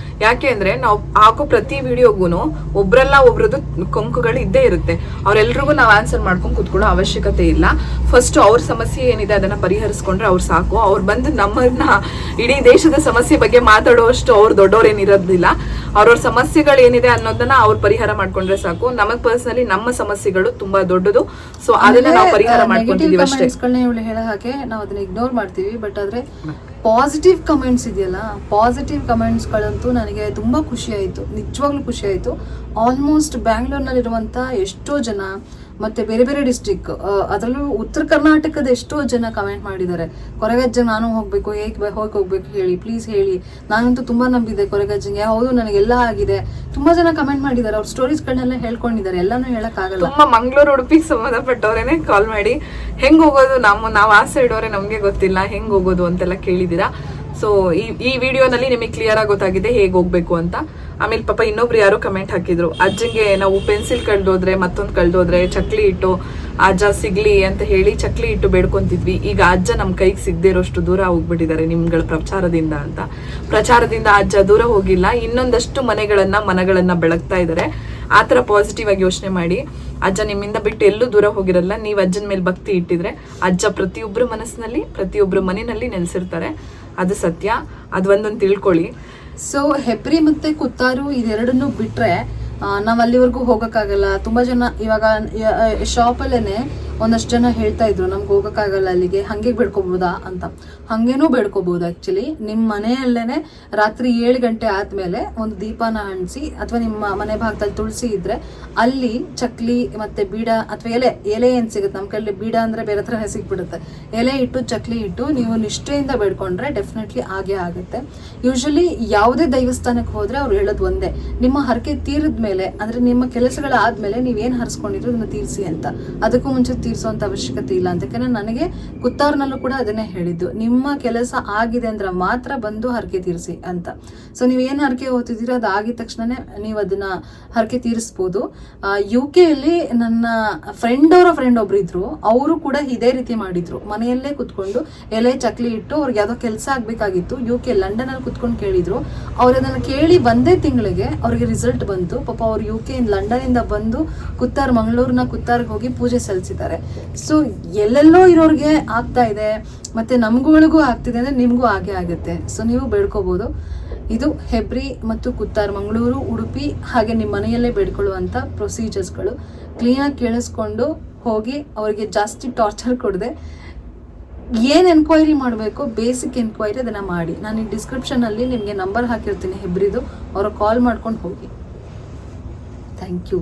ಯಾಕೆ ಅಂದ್ರೆ ನಾವು ಹಾಕೋ ಪ್ರತಿ ವಿಡಿಯೋಗೂನು ಒಬ್ರಲ್ಲ ಒಬ್ರದ್ದು ಕೊಂಕುಗಳು ಇದ್ದೇ ಇರುತ್ತೆ. ಅವ್ರೆಲ್ರಿಗೂ ನಾವು ಆನ್ಸರ್ ಮಾಡ್ಕೊಂಡು ಕುತ್ಕೊಳ್ಳೋ ಅವಶ್ಯಕತೆ ಇಲ್ಲ. ಫಸ್ಟ್ ಅವ್ರ ಸಮಸ್ಯೆ ಏನಿದೆ ಅದನ್ನ ಪರಿಹರಿಸ್ಕೊಂಡ್ರೆ ಅವ್ರು ಸಾಕು. ಅವ್ರು ಬಂದು ನಮ್ಮನ್ನ ಇಡೀ ದೇಶದ ಸಮಸ್ಯೆ ಬಗ್ಗೆ ಮಾತಾಡುವಷ್ಟು ಅವ್ರು ದೊಡ್ಡವ್ರೇನಿರೋದಿಲ್ಲ. ಅವ್ರವ್ರ ಸಮಸ್ಯೆಗಳು ಏನಿದೆ ಅನ್ನೋದನ್ನ ಅವ್ರು ಪರಿಹಾರ ಮಾಡ್ಕೊಂಡ್ರೆ ಸಾಕು. ನಮಗ್ ಪರ್ಸನಲಿ ನಮ್ಮ ಸಮಸ್ಯೆಗಳು ತುಂಬಾ ದೊಡ್ಡದು. ಸೊ ಅದನ್ನ ನಾವು ಪರಿಹಾರ ಮಾಡ್ಕೊಂತಿದೀವಿ ಅಷ್ಟೇ.
ಇವಳು ಹೇಳೋ ಹಾಗೆ ನಾವು ಅದನ್ನ ಇಗ್ನೋರ್ ಮಾಡ್ತೀವಿ. ಬಟ್ ಆದ್ರೆ ಪಾಸಿಟಿವ್ ಕಮೆಂಟ್ಸ್ ಇದೆಯಲ್ಲ, ಪಾಸಿಟಿವ್ ಕಮೆಂಟ್ಸ್ಗಳಂತೂ ನನಗೆ ತುಂಬಾ ಖುಷಿ ಆಯ್ತು, ನಿಜವಾಗ್ಲೂ ಖುಷಿ ಆಯ್ತು. ಆಲ್ಮೋಸ್ಟ್ ಬ್ಯಾಂಗ್ಳೂರ್ನಲ್ಲಿರುವಂತ ಎಷ್ಟೋ ಜನ ಮತ್ತೆ ಬೇರೆ ಬೇರೆ ಡಿಸ್ಟ್ರಿಕ್ಟ್, ಅದರಲ್ಲೂ ಉತ್ತರ ಕರ್ನಾಟಕದ ಎಷ್ಟೋ ಜನ ಕಮೆಂಟ್ ಮಾಡಿದ್ದಾರೆ, ಕೊರಗಜ್ಜ ನಾನು ಹೋಗ್ಬೇಕು, ಹೋಗ್ಬೇಕು ಹೇಳಿ, ಪ್ಲೀಸ್ ಹೇಳಿ. ನಾನಂತೂ ತುಂಬಾ ನಂಬಿದ್ದೆ ಕೊರಗಜ್ಜಂಗೆ, ಹೌದು ನನಗೆಲ್ಲ ಆಗಿದೆ. ತುಂಬಾ ಜನ ಕಮೆಂಟ್ ಮಾಡಿದ್ದಾರೆ, ಅವ್ರ ಸ್ಟೋರೀಸ್ಗಳನ್ನೆಲ್ಲ ಹೇಳ್ಕೊಂಡಿದ್ದಾರೆ. ಎಲ್ಲಾನು ಹೇಳಕ್ ಆಗಲ್ಲ.
ತುಂಬಾ ಮಂಗಳೂರು ಉಡುಪಿಗೆ ಸಂಬಂಧಪಟ್ಟವ್ರೇನೆ ಕಾಲ್ ಮಾಡಿ ಹೆಂಗ್ ಹೋಗೋದು, ನಾವು ಆ ಸೈಡ್ ಅವರೇ ನಮ್ಗೆ ಗೊತ್ತಿಲ್ಲ ಹೆಂಗ್ ಹೋಗೋದು ಅಂತೆಲ್ಲ ಕೇಳಿದೀರಾ. ಸೊ ಈ ವಿಡಿಯೋನಲ್ಲಿ ನಿಮಗೆ ಕ್ಲಿಯರ್ ಆಗಿ ಗೊತ್ತಾಗಿದೆ ಹೇಗ್ ಹೋಗ್ಬೇಕು ಅಂತ. ಆಮೇಲೆ ಪಾಪ ಇನ್ನೊಬ್ರು ಯಾರೋ ಕಮೆಂಟ್ ಹಾಕಿದ್ರು, ಅಜ್ಜಂಗೆ ನಾವು ಪೆನ್ಸಿಲ್ ಕಳ್ದೋದ್ರೆ ಮತ್ತೊಂದು ಕಳ್ದೋದ್ರೆ ಚಕ್ಲಿ ಇಟ್ಟು ಅಜ್ಜ ಸಿಗ್ಲಿ ಅಂತ ಹೇಳಿ ಚಕ್ಲಿ ಇಟ್ಟು ಬೇಡ್ಕೊಂತಿದ್ವಿ. ಈಗ ಅಜ್ಜ ನಮ್ ಕೈಗೆ ಸಿಗದೆ ಇರೋಷ್ಟು ದೂರ ಹೋಗ್ಬಿಟ್ಟಿದ್ದಾರೆ ನಿಮ್ಗಳ ಪ್ರಚಾರದಿಂದ ಅಂತ. ಪ್ರಚಾರದಿಂದ ಅಜ್ಜ ದೂರ ಹೋಗಿಲ್ಲ, ಇನ್ನೊಂದಷ್ಟು ಮನಗಳನ್ನ ಬೆಳಗ್ತಾ ಇದ್ದಾರೆ. ಆತರ ಪಾಸಿಟಿವ್ ಆಗಿ ಯೋಚನೆ ಮಾಡಿ. ಅಜ್ಜ ನಿಮ್ಮಿಂದ ಬಿಟ್ಟು ಎಲ್ಲೂ ದೂರ ಹೋಗಿರಲ್ಲ. ನೀವ್ ಅಜ್ಜನ ಮೇಲೆ ಭಕ್ತಿ ಇಟ್ಟಿದ್ರೆ ಅಜ್ಜ ಪ್ರತಿಯೊಬ್ಬರ ಮನಸ್ಸಿನಲ್ಲಿ ಪ್ರತಿಯೊಬ್ಬರ ಮನೆಯಲ್ಲಿ ನೆಲೆಸಿರ್ತಾರೆ. ಅದು ಸತ್ಯ, ಅದೊಂದೊಂದು ತಿಳ್ಕೊಳ್ಳಿ.
ಸೊ ಹೆಬ್ರಿ ಮತ್ತೆ ಕುತ್ತಾರು ಇದೆರಡನ್ನು ಬಿಟ್ರೆ ನಾವ್ ಅಲ್ಲಿವರೆಗೂ ಹೋಗಕ್ಕಾಗಲ್ಲ. ತುಂಬಾ ಜನ ಇವಾಗ ಶಾಪಲ್ಲೇನೆ ಒಂದಷ್ಟು ಜನ ಹೇಳ್ತಾ ಇದ್ರು ನಮ್ಗೆ ಹೋಗಕ್ಕಾಗಲ್ಲ ಅಲ್ಲಿಗೆ, ಹಂಗೆ ಬೇಡ್ಕೋಬಹುದಾ ಅಂತ. ಹಂಗೇನೂ ಬೇಡ್ಕೋಬಹುದು. ಆಕ್ಚುಲಿ ನಿಮ್ಮ ಮನೆಯಲ್ಲೇನೆ ರಾತ್ರಿ 7 ಗಂಟೆ ಆದ್ಮೇಲೆ ಒಂದು ದೀಪನ ಹಂಚಿಸಿ, ಅಥವಾ ನಿಮ್ಮ ಮನೆ ಭಾಗದಲ್ಲಿ ತುಳಸಿ ಇದ್ರೆ ಅಲ್ಲಿ ಚಕ್ಲಿ ಮತ್ತೆ ಬೀಡ ಅಥವಾ ಎಲೆ ಏನ್ ಸಿಗುತ್ತೆ ನಮ್ಮ ಕೈಲಿ, ಬೀಡ ಅಂದ್ರೆ ಬೇರೆ ಹತ್ರನೇ ಸಿಗ್ಬಿಡುತ್ತೆ, ಎಲೆ ಇಟ್ಟು ಚಕ್ಲಿ ಇಟ್ಟು ನೀವು ನಿಷ್ಠೆಯಿಂದ ಬೇಡ್ಕೊಂಡ್ರೆ ಡೆಫಿನೆಟ್ಲಿ ಆಗೇ ಆಗುತ್ತೆ. ಯೂಶಲಿ ಯಾವುದೇ ದೇವಸ್ಥಾನಕ್ಕೆ ಹೋದ್ರೆ ಅವ್ರು ಹೇಳೋದು ಒಂದೇ, ನಿಮ್ಮ ಹರಕೆ ತೀರಿದ ಮೇಲೆ ಅಂದ್ರೆ ನಿಮ್ಮ ಕೆಲಸಗಳಾದ್ಮೇಲೆ ನೀವೇನ್ ಹರಿಸ್ಕೊಂಡಿದ್ರು ಅದನ್ನ ತೀರಿಸಿ ಅಂತ. ಅದಕ್ಕೂ ಮುಂಚೆ ತೀರಿಸುವಂತ ಅವಶ್ಯಕತೆ ಇಲ್ಲ ಅಂತ. ಯಾಕಂದ್ರೆ ನನಗೆ ಕುತ್ತಾರ್ನಲ್ಲೂ ಕೂಡ ಅದನ್ನೇ ಹೇಳಿದ್ದು, ನಿಮ್ಮ ಕೆಲಸ ಆಗಿದೆ ಅಂದ್ರೆ ಮಾತ್ರ ಬಂದು ಹರಕೆ ತೀರಿಸಿ ಅಂತ. ಸೊ ನೀವ್ ಏನ್ ಹರಕೆ ಹೋಗ್ತಿದ್ದೀರೋ ಅದು ಆಗಿದ ತಕ್ಷಣನೇ ನೀವು ಅದನ್ನ ಹರಕೆ ತೀರಿಸ್ಬೋದು. UK ಅಲ್ಲಿ ನನ್ನ ಫ್ರೆಂಡ್ ಒಬ್ರು ಇದ್ರು, ಅವರು ಕೂಡ ಇದೇ ರೀತಿ ಮಾಡಿದ್ರು. ಮನೆಯಲ್ಲೇ ಕುತ್ಕೊಂಡು ಎಲೆ ಚಕ್ಲಿ ಇಟ್ಟು ಅವ್ರಿಗೆ ಯಾವ್ದೋ ಕೆಲಸ ಆಗ್ಬೇಕಾಗಿತ್ತು. UK ಲಂಡನ್ ಅಲ್ಲಿ ಕುತ್ಕೊಂಡು ಕೇಳಿದ್ರು. ಅವ್ರು ಅದನ್ನ ಕೇಳಿ ಒಂದೇ ತಿಂಗಳಿಗೆ ಅವ್ರಿಗೆ ರಿಸಲ್ಟ್ ಬಂತು. ಪಾಪ ಅವ್ರು UK ಲಂಡನ್ ಇಂದ ಬಂದು ಮಂಗಳೂರಿನ ಕುತ್ತಾರ್ಗೆ ಹೋಗಿ ಪೂಜೆ ಸಲ್ಲಿಸಿದ್ದಾರೆ. ಸೊ ಎಲ್ಲೆಲ್ಲೋ ಇರೋರ್ಗೆ ಆಗ್ತಾ ಇದೆ, ಮತ್ತೆ ನಮ್ಗಳಿಗೂ ಆಗ್ತಿದೆ ಅಂದ್ರೆ ನಿಮ್ಗೂ ಹಾಗೆ ಆಗುತ್ತೆ. ಸೊ ನೀವು ಬೇಡ್ಕೋಬಹುದು. ಇದು ಹೆಬ್ರಿ ಮತ್ತು ಕುತ್ತಾರ್, ಮಂಗಳೂರು, ಉಡುಪಿ, ಹಾಗೆ ನಿಮ್ಮ ಮನೆಯಲ್ಲೇ ಬೇಡ್ಕೊಳ್ಳುವಂತ ಪ್ರೊಸೀಜರ್ಸ್ಗಳು. ಕ್ಲೀನಾಗಿ ಕೇಳಿಸ್ಕೊಂಡು ಹೋಗಿ, ಅವರಿಗೆ ಜಾಸ್ತಿ ಟಾರ್ಚರ್ ಕೊಡದೆ ಏನ್ ಎನ್ಕ್ವೈರಿ ಮಾಡಬೇಕು, ಬೇಸಿಕ್ ಎನ್ಕ್ವೈರಿ ಅದನ್ನ ಮಾಡಿ. ನಾನು ಈ ಡಿಸ್ಕ್ರಿಪ್ಷನ್ ಅಲ್ಲಿ ನಿಮ್ಗೆ ನಂಬರ್ ಹಾಕಿರ್ತೀನಿ ಹೆಬ್ರಿದು, ಅವ್ರ ಕಾಲ್ ಮಾಡ್ಕೊಂಡು ಹೋಗಿ. Thank you.